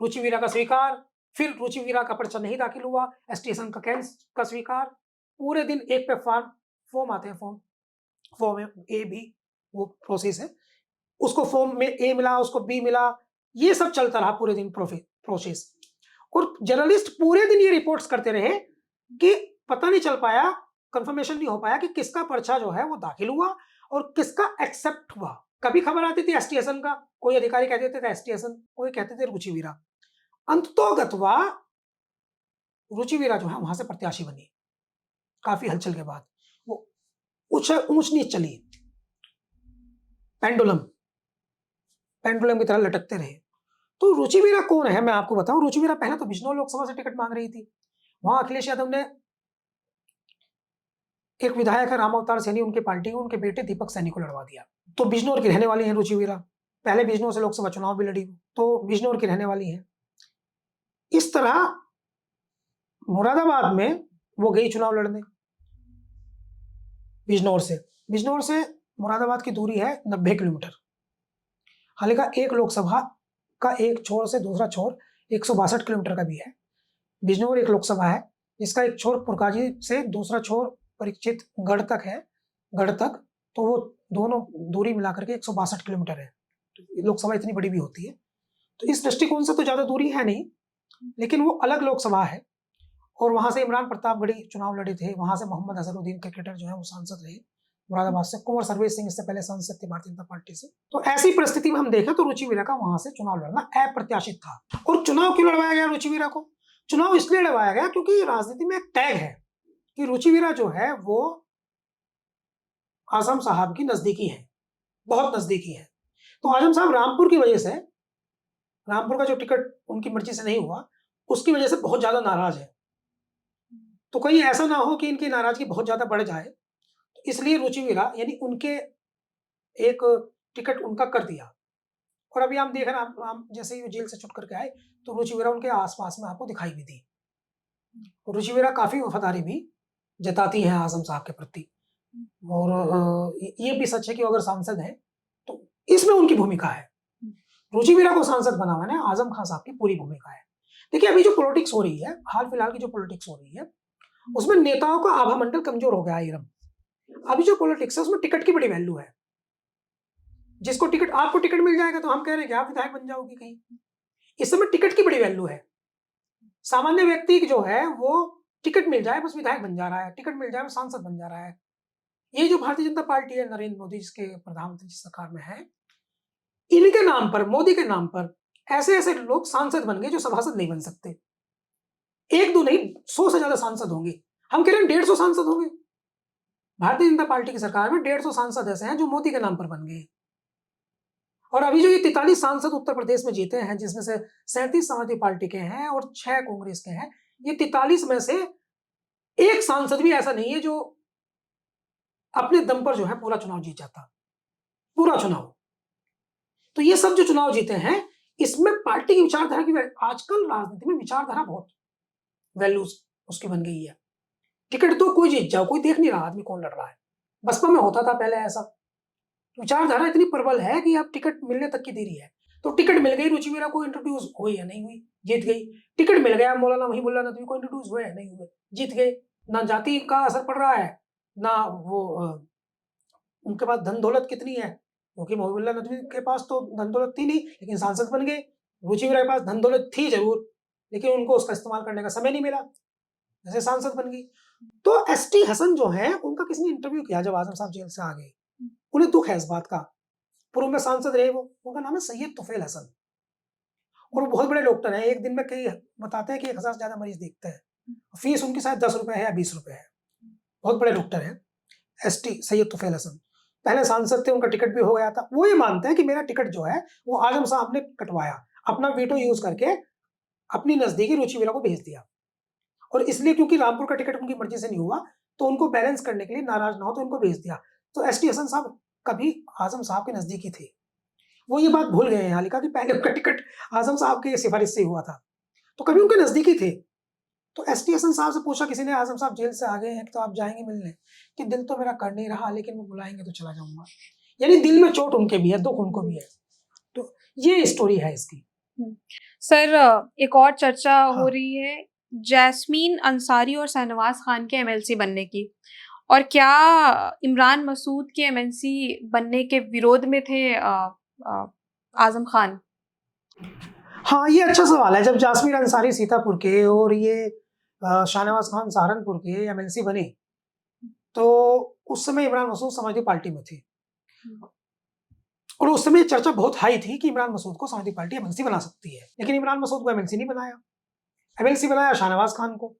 रुचि वीरा का स्वीकार, फिर रुचि वीरा का पर्चा नहीं दाखिल हुआ, एसटी हसन का स्वीकार। पूरे दिन एक पे फॉर्म आते हैं, फॉर्म ए बी वो प्रोसेस है, उसको फॉर्म में ए मिला, उसको बी मिला, ये सब चलता रहा पूरे दिन प्रोसेस। और जर्नलिस्ट पूरे दिन ये रिपोर्ट्स करते रहे कि पता नहीं चल पाया, कंफर्मेशन नहीं हो पाया कि किसका पर्चा जो है वो दाखिल हुआ और किसका एक्सेप्ट हुआ। कभी खबर आती थी एसटी हसन का, कोई अधिकारी कह देते थे एसटी हसन, कोई कहते थे रुचि वीरा। अंततोगत्वा रुचि वीरा जो है वहां से प्रत्याशी बनी। काफी हलचल के बाद वो ऊंच नीच चली, पेंडुलम की तरह लटकते रहे। तो रुचि वीरा कौन है मैं आपको बताऊं। रुचि वीरा पहले तो बिजनौर लोकसभा से टिकट मांग रही थी। वहां अखिलेश यादव ने, एक विधायक है राम अवतार सैनी, उनकी पार्टी को उनके बेटे दीपक सैनी को लड़वा दिया। तो बिजनौर की रहने वाली है रुचि वीरा, पहले बिजनौर से लोकसभा चुनाव भी लड़ी, तो बिजनौर की रहने वाली है। इस तरह मुरादाबाद में वो गई चुनाव लड़ने। बिजनौर से मुरादाबाद की दूरी है 90 किलोमीटर। हालांकि एक लोकसभा का एक छोर से दूसरा छोर 162 किलोमीटर का भी है। बिजनौर एक लोकसभा है जिसका एक छोर पुरकाजी से दूसरा छोर परीक्षित गढ़ तक, तो वो दोनों दूरी मिलाकर के 162 किलोमीटर है। तो लोकसभा इतनी बड़ी भी होती है, तो इस दृष्टिकोण से तो ज्यादा दूरी है नहीं, लेकिन वो अलग लोकसभा है। और वहां से इमरान प्रतापगढ़ी चुनाव लड़े थे, वहां से मोहम्मद अजहरुद्दीन क्रिकेटर जो है वो सांसद रहे मुरादाबाद से। कुंवर सर्वेश सिंह इससे पहले सांसद थे भारतीय जनता पार्टी से। तो ऐसी परिस्थिति में हम देखें तो रुचि वीरा का वहां से चुनाव लड़ना अप्रत्याशित था। और चुनाव क्यों लड़वाया गया रुचि वीरा को? चुनाव इसलिए लड़वाया गया क्योंकि राजनीति में एक टैग है कि रुचि वीरा जो है वो आजम साहब की नजदीकी है, बहुत नजदीकी है। तो आजम साहब रामपुर की वजह से, रामपुर का जो टिकट उनकी मर्जी से नहीं हुआ, उसकी वजह से बहुत ज्यादा नाराज है। तो कहीं ऐसा ना हो कि इनकी नाराजगी बहुत ज्यादा बढ़ जाए, तो इसलिए रुचि वीरा यानी उनके एक टिकट उनका कर दिया। और अभी हम देख रहे हैं, हम जैसे ही जेल से छुट करके आए तो रुचि वीरा उनके आसपास में आपको दिखाई भी दी। रुचि वीरा काफी वफादारी भी जताती हैं आजम साहब के प्रति। और ये भी सच है कि अगर सांसद हैं तो इसमें उनकी भूमिका है। रुचि वीरा को सांसद बनाना आजम खान साहब की पूरी भूमिका है। देखिए अभी जो पॉलिटिक्स हो रही है, हाल फिलहाल की जो पॉलिटिक्स हो रही है, उसमें नेताओं का आभा मंडल कमजोर हो गया है। अभी जो पॉलिटिक्स है उसमें टिकट की बड़ी वैल्यू है। जिसको टिकट, आपको टिकट मिल जाएगा तो हम कह रहे हैं कि आप विधायक बन जाओगे कहीं। इस समय टिकट की बड़ी वैल्यू है। सामान्य व्यक्ति जो है वो टिकट मिल जाए बस विधायक बन जा रहा है, टिकट मिल जाए बस सांसद बन जा रहा है। ये जो भारतीय जनता पार्टी है, नरेंद्र मोदी जिसके प्रधानमंत्री जिस सरकार में है, इनके नाम पर, मोदी के नाम पर ऐसे-ऐसे लोग सांसद बन गए जो सभासद नहीं बन सकते। 1-2 नहीं, 100 से ज़्यादा सांसद होंगे। हम कह रहे हैं 150 सांसद होंगे। भारतीय जनता पार्टी की सरकार में 150 सांसद ऐसे हैं जो मोदी के नाम पर बन गए। और अभी जो ये 43 सांसद उत्तर प्रदेश में जीते हैं, जिसमें से 37 समाजवादी पार्टी के हैं और 6 कांग्रेस के हैं, ये 43 में से एक सांसद भी ऐसा नहीं है जो अपने दम पर जो है पूरा चुनाव जीत जाता, पूरा चुनाव। तो ये सब जो चुनाव जीते हैं, इसमें पार्टी की विचारधारा की आजकल राजनीति में विचारधारा बहुत वैल्यूज उसकी बन गई है। टिकट तो कोई जीत जाओ, कोई देख नहीं रहा आदमी कौन लड़ रहा है। बसपा में होता था पहले ऐसा। विचारधारा इतनी प्रबल है कि अब टिकट मिलने तक की देरी है। तो टिकट मिल गई, रुचि मीरा को इंट्रोड्यूस हुई या नहीं हुई, जीत गई। टिकट मिल गया, मौलाना महिबुल्लाह नदवी को इंट्रोड्यूस हुए या नहीं हुए, जीत गए। ना जाति का असर पड़ रहा है, ना वो उनके पास धन दौलत कितनी है, क्योंकि महिबुल्लाह नदवी के पास तो धन दौलत थी नहीं, लेकिन सांसद बन गए। रुचि मीरा के पास धन दौलत थी जरूर, लेकिन उनको उसका इस्तेमाल करने का समय नहीं मिला, जैसे सांसद बन गई। तो एसटी हसन जो है, उनका किसी ने इंटरव्यू किया जब आजम साहब जेल से आ गए। उन्हें दुख है इस बात का। पूर्व में सांसद रहे वो, उनका नाम है सैयद तुफैल हसन, और वो बहुत बड़े डॉक्टर हैं। एक दिन में कई बताते हैं कि 1000 से ज्यादा मरीज देखते हैं। फीस उनकी शायद 10 रुपए है या 20 रुपए है। बहुत बड़े डॉक्टर हैं एसटी सैयद तुफैल हसन। पहले सांसद थे, उनका टिकट भी हो गया था। वो ये मानते हैं कि मेरा टिकट जो है वो आजम साहब ने कटवाया, अपना वीटो यूज करके अपनी नजदीकी रुचि मीरा को भेज दिया। और इसलिए क्योंकि रामपुर का टिकट उनकी मर्जी से नहीं हुआ, तो उनको बैलेंस करने के लिए, नाराज ना हो तो उनको भेज दिया। तो एसटी हसन साहब कभी आजम साहब के नजदीकी थे। वो ये बात भूल गए हैं हालिका कि पहले उनका टिकट आजम साहब की सिफारिश से हुआ था, तो कभी उनके नजदीकी थे। तो एसटी हसन साहब से पूछा किसी ने, आजम साहब जेल से आ गए हैं तो आप जाएंगे मिलने, कि दिल तो मेरा कर नहीं रहा, लेकिन वो बुलाएंगे तो चला जाऊंगा। यानी दिल में चोट उनके भी है, दुख उनको भी है। तो ये स्टोरी है इसकी। सर, एक और चर्चा हो हाँ। रही है जैस्मीन अंसारी और शाहनवाज खान के एमएलसी बनने की, और क्या इमरान मसूद के एमएलसी बनने के विरोध में थे आजम खान? हाँ, ये अच्छा सवाल है। जब जासमीन अंसारी सीतापुर के और ये शाहनवाज खान सहारनपुर के एमएलसी बने, तो उस समय इमरान मसूद समाजवादी पार्टी में थे, और उस समय चर्चा बहुत हाई थी कि इमरान मसूद को समाजवादी पार्टी एमएलसी बना सकती है। लेकिन इमरान मसूद को एमएलसी नहीं बनाया। एमएलसी बनाया शाहनवाज खान को,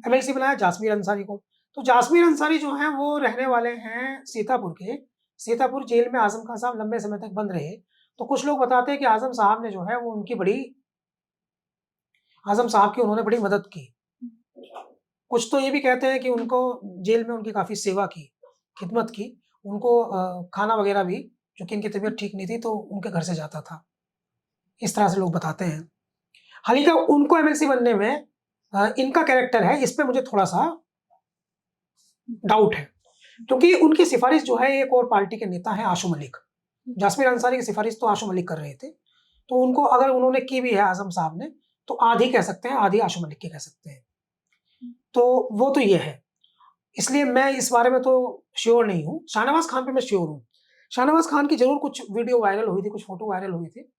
एमएलसी बनाया जासमीन अंसारी को। तो जासमीन अंसारी जो हैं वो रहने वाले हैं सीतापुर के। सीतापुर जेल में आजम खान साहब लंबे समय तक बंद रहे। तो कुछ लोग बताते हैं कि आजम साहब ने जो है वो आजम साहब की उन्होंने बड़ी मदद की। कुछ तो ये भी कहते हैं कि उनको जेल में उनकी काफ़ी सेवा की, खिदमत की। उनको खाना वगैरह भी, चूँकि इनकी तबीयत ठीक नहीं थी तो उनके घर से जाता था। इस तरह से लोग बताते हैं। हालाँकि उनको एमएलसी बनने में इनका कैरेक्टर है, इस पे मुझे थोड़ा-सा डाउट है, क्योंकि उनकी सिफारिश जो है एक और पार्टी के नेता हैं आशू मलिक। जासमीन अंसारी की सिफारिश तो आशू मलिक कर रहे थे, तो उनको अगर उन्होंने की भी है आजम साहब ने, तो आधी कह सकते हैं, आधी आशू मलिक की कह सकते हैं। तो वो तो ये है, इसलिए मैं इस बारे में तो श्योर नहीं हूँ। शाहनवाज खान पे मैं श्योर हूँ। शाहनवाज खान की ज़रूर कुछ वीडियो वायरल हुई थी, कुछ फोटो वायरल हुई थी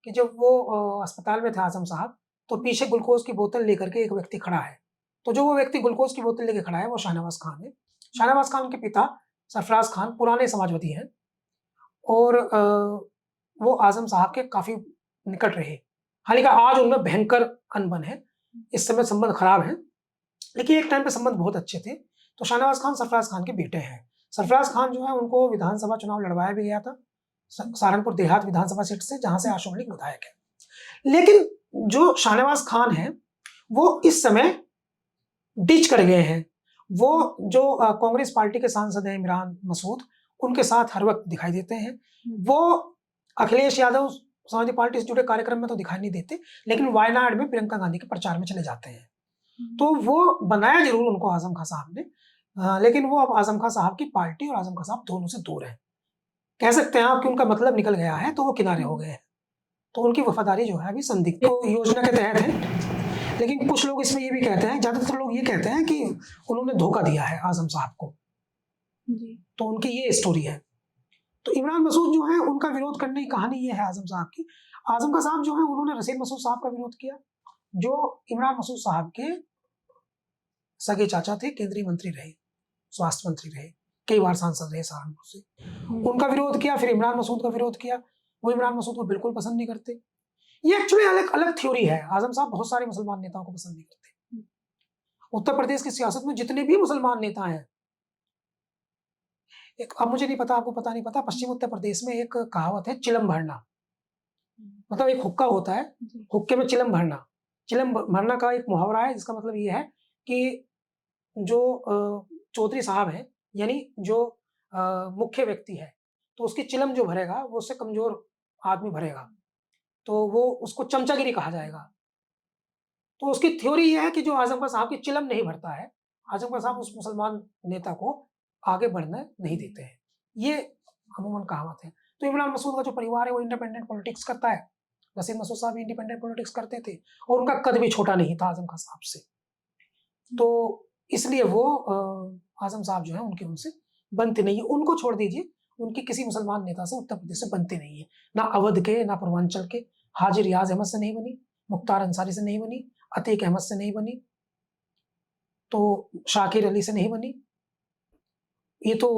कि जब वो अस्पताल में थे आजम साहब, तो पीछे ग्लूकोज़ की बोतल लेकर के एक व्यक्ति खड़ा है। तो जो वो व्यक्ति ग्लूकोज़ की बोतल लेके खड़ा है, वो शाहनवाज खान है। शाहनवाज खान के पिता सरफराज खान पुराने समाजवादी हैं, और वो आजम साहब के काफ़ी निकट रहे। हालाँकि आज उनमें भयंकर अनबन है, इस समय संबंध खराब हैं, लेकिन एक टाइम पे संबंध बहुत अच्छे थे। तो शाहनवाज खान सरफराज खान के बेटे हैं। सरफराज खान जो है उनको विधानसभा चुनाव लड़वाया भी गया था सहारनपुर देहात विधानसभा सीट से, जहां से आशू मलिक विधायक है। लेकिन जो शाहनवाज खान है वो इस समय डिच कर गए हैं। वो जो कांग्रेस पार्टी के सांसद हैं इमरान मसूद, उनके साथ हर वक्त दिखाई देते हैं। वो अखिलेश यादव समाजवादी पार्टी से जुड़े कार्यक्रम में तो दिखाई नहीं देते, लेकिन वायनाड में प्रियंका गांधी के प्रचार में चले जाते हैं। तो वो बनाया जरूर उनको आजम खान साहब ने, लेकिन वो अब आजम खान साहब की पार्टी और आजम खान साहब दोनों से दूर हैं। कह सकते हैं आप कि उनका मतलब निकल गया है, तो वो किनारे हो गए हैं। तो उनकी वफादारी जो है अभी संदिग्ध योजना के तहत है। लेकिन कुछ लोग इसमें ये भी कहते हैं, ज्यादातर लोग ये कहते हैं कि उन्होंने धोखा दिया है आजम साहब को। तो उनकी ये स्टोरी है। तो इमरान मसूद जो है उनका विरोध करने की कहानी ये है आजम साहब की। आजम खान साहब जो है उन्होंने रशीद मसूद साहब का विरोध किया, जो इमरान मसूद साहब के सगे चाचा थे, केंद्रीय मंत्री रहे, स्वास्थ्य मंत्री रहे, कई बार सांसद रहे सहारनपुर से। उनका विरोध किया, फिर इमरान मसूद का विरोध किया। वो इमरान मसूद को बिल्कुल पसंद नहीं करते। ये एक्चुअली अलग अलग थ्योरी है। आजम साहब बहुत सारे मुसलमान नेताओं को पसंद नहीं करते। उत्तर प्रदेश की सियासत में जितने भी मुसलमान नेता हैं, एक, अब मुझे नहीं पता, आपको पता नहीं पता, पश्चिम उत्तर प्रदेश में एक कहावत है, चिलम भरना। मतलब एक हुक्का होता है, हुक्के में चिलम भरना। चिलम भरना का एक मुहावरा है, जिसका मतलब ये है कि जो चौधरी साहब है, यानी जो मुख्य व्यक्ति है, तो उसकी चिलम जो भरेगा वो उससे कमजोर आदमी भरेगा, तो वो उसको चमचागिरी कहा जाएगा। तो उसकी थ्योरी ये है कि जो आजम खान साहब की चिलम नहीं भरता है, आजम खान साहब उस मुसलमान नेता को आगे बढ़ने नहीं देते हैं। ये अमूमन कहावत है। तो इमरान मसूद का जो परिवार है वो इंडिपेंडेंट पॉलिटिक्स करता है। रशीद मसूद साहब भी इंडिपेंडेंट पॉलिटिक्स करते थे, और उनका कद भी छोटा नहीं था आजम खान साहब से। तो इसलिए वो आजम साहब जो है उनके उनसे बनते नहीं है। उनको छोड़ दीजिए, उनकी किसी मुसलमान नेता से उत्तर प्रदेश से बनते नहीं है। ना अवध के, ना पूर्वांचल के। हाजी रियाज अहमद से नहीं बनी, मुख्तार अंसारी से नहीं बनी, अतीक अहमद से नहीं बनी, तो शाकिर अली से नहीं बनी। ये तो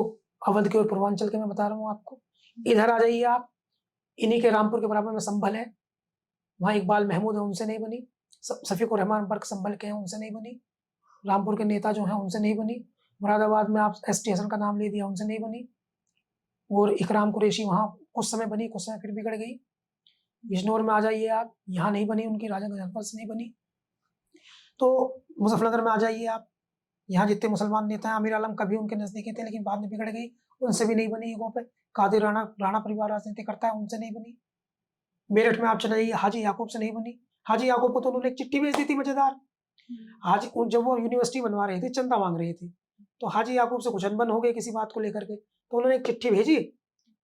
अवध के और पूर्वांचल के मैं बता रहा हूँ आपको। इधर आ जाइए आप, इन्हीं के रामपुर के बराबर में संभल है, वहाँ इकबाल महमूद है, उनसे नहीं बनी। शफीकुर रहमान बर्क संभल के हैं, उनसे नहीं बनी। रामपुर के नेता जो हैं उनसे नहीं बनी। मुरादाबाद में आप एस.टी. हसन का नाम ले दिया, उनसे नहीं बनी। और इकराम कुरैशी वहाँ कुछ समय बनी, कुछ समय फिर बिगड़ गई। बिजनौर में आ जाइए आप, यहाँ नहीं बनी उनकी, राजा गजनफर से नहीं बनी। तो मुजफ्फरनगर में आ जाइए आप, यहाँ जितने मुसलमान नेता हैं, आमिर आलम कभी उनके नजदीकी थे लेकिन बाद में बिगड़ गई, उनसे भी नहीं बनी। युगों पे कादिर राणा परिवार राजनीति करता है, उनसे नहीं बनी। मेरठ में आप चले जाइए, हाजी याकूब से नहीं बनी। हाजी याकूब को तो उन्होंने एक चिट्ठी भेज दी थी मजेदार। हाजी, जब वो यूनिवर्सिटी बनवा रहे थे, चंदा मांग रहे थे, तो हाजी याकूब से कुछ अनबन हो गई किसी बात को लेकर के, तो उन्होंने एक चिट्ठी भेजी,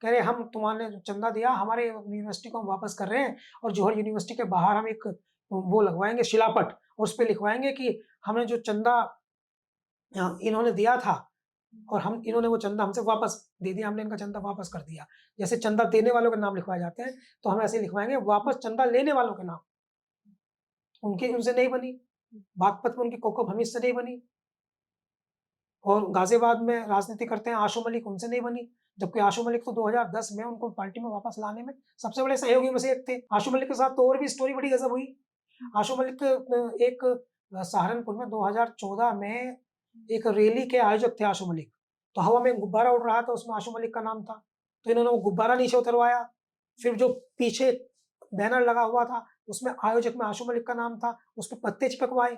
कह रहे हम तुम्हारे चंदा दिया, हमारे यूनिवर्सिटी को हम वापस कर रहे हैं, और जौहर यूनिवर्सिटी के बाहर हम एक वो लगवाएंगे शिलापट, और उस पर लिखवाएंगे कि हमें जो चंदा इन्होंने दिया था, और इन्होंने वो चंदा हमसे वापस दे दिया, हमने इनका चंदा वापस कर दिया। जैसे चंदा देने वालों के नाम लिखवाए जाते हैं, तो हम ऐसे लिखवाएंगे वापस चंदा लेने वालों के नाम। उनकी उनसे नहीं बनी। बागपत में उनकी कोकब हमीद से नहीं बनी। और गाजियाबाद में राजनीति करते हैं आशू मलिक, उनसे नहीं बनी, जबकि आशू मलिक तो 2010 में उनको पार्टी में वापस लाने में सबसे बड़े सहयोगी में से एक थे। आशू मलिक के साथ तो और भी स्टोरी बड़ी गजब हुई। आशू मलिक एक सहारनपुर में 2014 में एक रैली के आयोजक थे आशू मलिक, तो हवा में गुब्बारा उड़ रहा था, उसमें आशू मलिक का नाम था, तो इन्होंने वो गुब्बारा नीचे उतरवाया। फिर जो पीछे बैनर लगा हुआ था उसमें आयोजक में आशू मलिक का नाम था, उस पर पत्ते चिपकवाए।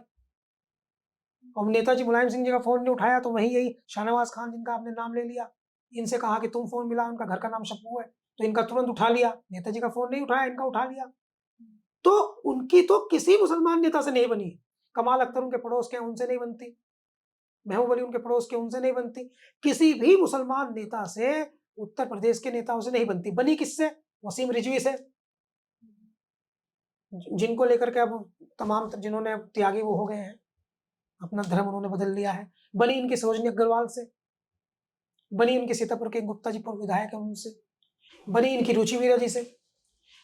और नेताजी मुलायम सिंह जी का फोन नहीं उठाया, तो वही यही शाहनवाज खान जिनका आपने नाम ले लिया, इनसे कहा कि तुम फोन मिला, उनका घर का नाम शप्पू है, तो इनका तुरंत उठा लिया। नेताजी का फोन नहीं उठाया, इनका उठा लिया। तो उनकी तो किसी मुसलमान नेता से नहीं बनी। कमाल अख्तर उनके पड़ोस के, उनसे नहीं बनती। महबूब अली उनके पड़ोस के, उनसे नहीं बनती। किसी भी मुसलमान नेता से, उत्तर प्रदेश के नेताओं से नहीं बनती। बनी किससे? वसीम रिजवी से, जिनको लेकर के अब तमाम जिन्होंने त्यागी वो हो गए हैं, अपना धर्म उन्होंने बदल लिया है। बनी इनकी सरोजनी अग्रवाल से, बनी इनके सीतापुर के गुप्ता जी पूर्व विधायक है उनसे, बनी इनकी रुचि वीरा जी से।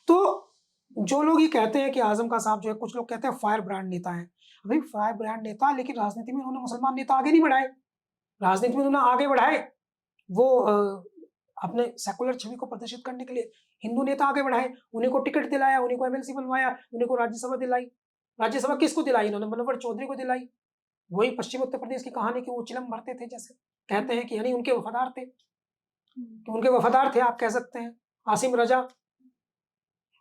तो जो लोग ये कहते हैं कि आजम खान साहब जो है, कुछ लोग कहते हैं फायर ब्रांड नेता है। भाई फायर ब्रांड नेता, लेकिन राजनीति में उन्होंने मुसलमान नेता आगे नहीं बढ़ाए। राजनीति में उन्होंने आगे बढ़ाए वो अपने सेकुलर छवि को प्रदर्शित करने के लिए हिंदू नेता आगे बढ़ाए, उन्हीं को टिकट दिलाया, उन्हीं को एमएलसी बनवाया, उन्हीं को राज्यसभा दिलाई। राज्यसभा किसको दिलाई? इन्होंने मनोहर चौधरी को दिलाई। वही पश्चिम उत्तर प्रदेश की कहानी की वो चिलम भरते थे, जैसे कहते हैं कि यानी उनके वफादार थे, तो उनके वफादार थे आप कह सकते हैं। आसिम रजा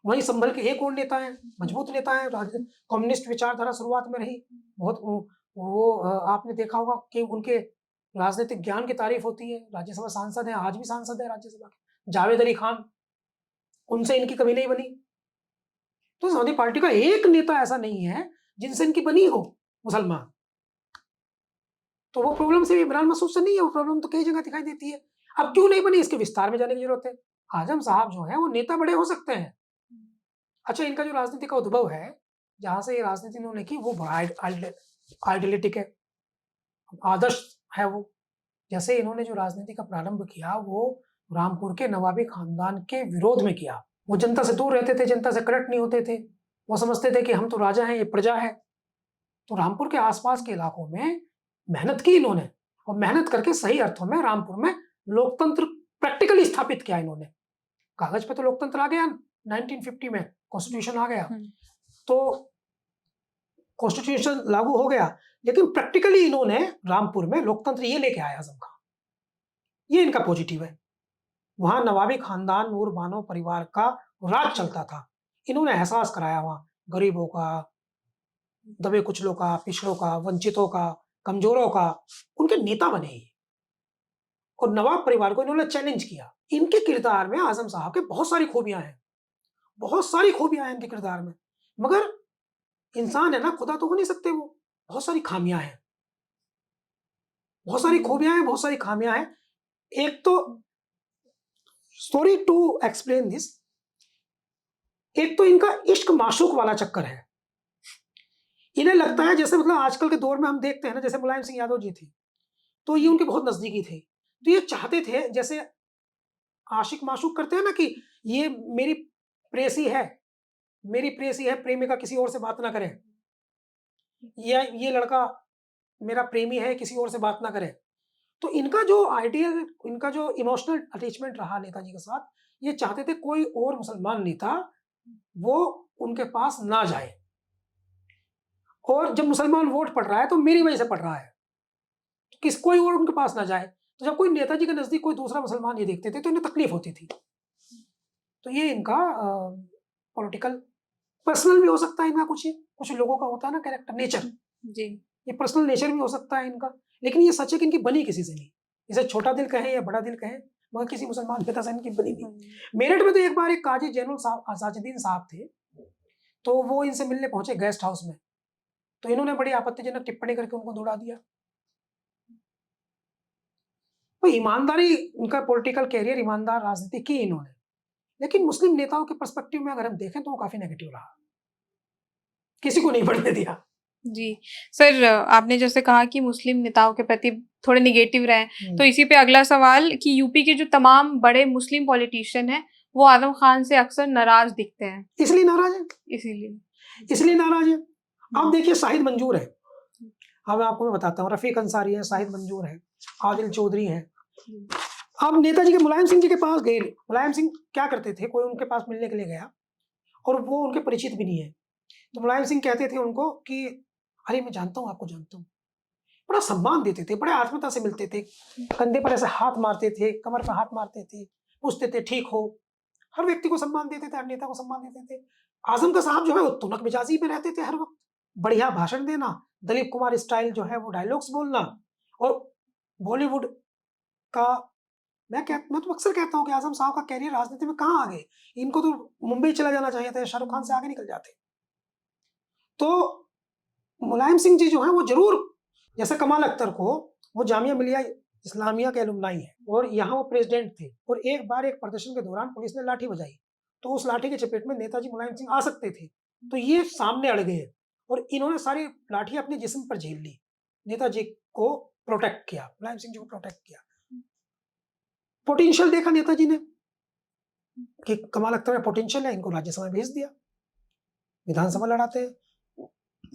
वही संभल के एक और नेता है, मजबूत नेता है, कम्युनिस्ट विचारधारा शुरुआत में रही बहुत। वो आपने देखा होगा कि उनके राजनीतिक ज्ञान की तारीफ होती है। राज्यसभा सांसद है, आज भी सांसद है राज्यसभा के, जावेद अली खान, उनसे इनकी कभी नहीं बनी। तो समाजवादी पार्टी का एक नेता ऐसा नहीं है जिनसे इनकी बनी हो मुसलमान। तो वो प्रॉब्लम सिर्फ इमरान मसूद से नहीं है, वो प्रॉब्लम तो कई जगह दिखाई देती है। अब क्यों नहीं बनी, इसके विस्तार में जाने की जरूरत है। आजम साहब जो है वो नेता बड़े हो सकते हैं। अच्छा, इनका जो राजनीति का उद्भव है, जहां से ये राजनीति इन्होंने की, वो बड़ा आइडियलिटिक है, आदर्श है वो। जैसे इन्होंने जो राजनीति का प्रारंभ किया, वो रामपुर के नवाबी खानदान के विरोध में किया। वो जनता से दूर रहते थे, जनता से कनेक्ट नहीं होते थे। वो समझते थे कि हम तो राजा हैं, ये प्रजा है। तो रामपुर के आसपास के इलाकों में मेहनत की इन्होंने, और मेहनत करके सही अर्थों में रामपुर में लोकतंत्र प्रैक्टिकली स्थापित किया इन्होंने। कागज पे तो लोकतंत्र आ गया 1950 में, कॉन्स्टिट्यूशन आ गया, तो कॉन्स्टिट्यूशन लागू हो गया, लेकिन प्रैक्टिकली इन्होंने रामपुर में लोकतंत्र ये लेके आया आजम खान। ये इनका पॉजिटिव है। वहां नवाबी खानदान नूर बानो परिवार का राज चलता था। इन्होंने एहसास कराया वहां गरीबों का, दबे कुचलों का, पिछड़ों का, वंचितों का, कमजोरों का, उनके नेता बने ये। और नवाब परिवार को इन्होंने चैलेंज किया। इनके किरदार में आजम साहब के बहुत सारी खूबियां हैं, बहुत सारी खूबियां हैं इनके किरदार में, मगर इंसान है ना, खुदा तो हो नहीं सकते वो, बहुत सारी खामियां हैं, बहुत सारी खूबियां हैं, बहुत सारी खामियां हैं। एक तो स्टोरी टू एक्सप्लेन दिस, एक तो इनका इश्क माशूक वाला चक्कर है। इन्हें लगता है जैसे मतलब आजकल के दौर में हम देखते हैं ना, जैसे मुलायम सिंह यादव जी थे, तो ये उनके बहुत नजदीकी थे, तो ये चाहते थे जैसे आशिक माशूक करते हैं ना, कि ये मेरी प्रेसी है, मेरी प्रेसी है, प्रेमिका किसी और से बात ना करे, या ये लड़का मेरा प्रेमी है, किसी और से बात ना करे। तो इनका जो आइडियल, इनका जो इमोशनल अटैचमेंट रहा नेताजी के साथ, ये चाहते थे कोई और मुसलमान नेता वो उनके पास ना जाए, और जब मुसलमान वोट पड़ रहा है तो मेरी वजह से पड़ रहा है, तो किस कोई और उनके पास ना जाए। तो जब कोई नेताजी के नजदीक कोई दूसरा मुसलमान ये देखते थे तो इन्हें तकलीफ होती थी। तो ये इनका पॉलिटिकल, पर्सनल भी हो सकता है इनका, कुछ लोगों का होता है ना कैरेक्टर, नेचर जी, ये पर्सनल नेचर भी हो सकता है इनका, लेकिन ये सच है कि इनकी बनी किसी से नहीं। इसे छोटा दिल कहें या बड़ा दिल कहें, मगर किसी मुसलमान पिता से इनकी बनी नहीं। मेरठ में तो एक बार एक काजी जैनुल साहब, आजाजुद्दीन साहब थे, तो वो इनसे मिलने पहुंचे गेस्ट हाउस में, तो इन्होंने बड़ी आपत्तिजनक टिप्पणी करके उनको दौड़ा दिया। तो ईमानदारी, उनका पॉलिटिकल कैरियर, ईमानदार राजनीति की इन्होंने, लेकिन मुस्लिम नेताओं के पर्सपेक्टिव में अगर हम देखें तो वो काफी नेगेटिव रहा, किसी को नहीं बढ़ने दिया। जी। सर, आपने जैसे कहा कि मुस्लिम नेताओं के प्रति थोड़े निगेटिव रहे, तो इसी पे अगला सवाल कि यूपी के जो तमाम बड़े मुस्लिम पॉलिटिशियन हैं, वो आजम खान से अक्सर नाराज दिखते हैं। इसलिए नाराज है, इसीलिए नाराज है। अब देखिए शाहिद मंजूर है, अब आपको मैं बताता हूँ, रफीक अंसारी है, शाहिद मंजूर है, आदिल चौधरी है। अब नेताजी के मुलायम सिंह जी के पास गए, मुलायम सिंह क्या करते थे, कोई उनके पास मिलने के लिए गया और वो उनके परिचित भी नहीं है, तो मुलायम सिंह कहते थे उनको कि अरे मैं जानता हूँ, आपको जानता हूँ। बड़ा सम्मान देते थे, बड़े आत्मीयता से मिलते थे, कंधे पर ऐसे हाथ मारते थे, कमर पर हाथ मारते थे, पूछते थे ठीक हो, हर व्यक्ति को सम्मान देते थे, हर नेता को सम्मान देते थे। आजम का साहब जो है वो तुनक मिजाजी में रहते थे, हर वक्त बढ़िया भाषण देना, दलीप कुमार स्टाइल जो है वो डायलॉग्स बोलना, और बॉलीवुड का, मैं तो अक्सर कहता हूँ कि आजम साहब का कैरियर राजनीति में कहाँ आगे, इनको तो मुंबई चला जाना चाहिए था, शाहरुख खान से आगे निकल जाते। तो मुलायम सिंह जी जो है वो जरूर, जैसे कमाल अख्तर को, वो जामिया मिलिया इस्लामिया के अलुमनाई है और यहाँ वो प्रेसिडेंट थे, और एक बार एक प्रदर्शन के दौरान पुलिस ने लाठी बजाई, तो उस लाठी के चपेट में नेताजी मुलायम सिंह आ सकते थे, तो ये सामने अड़ गए और इन्होंने सारी लाठी अपने जिस्म पर झेल ली, नेताजी को प्रोटेक्ट किया, मुलायम सिंह जी को प्रोटेक्ट किया। पोटेंशियल देखा नेताजी ने कि कमाल अख्तर में पोटेंशियल है, इनको राज्यसभा में भेज दिया, विधानसभा लड़ाते हैं।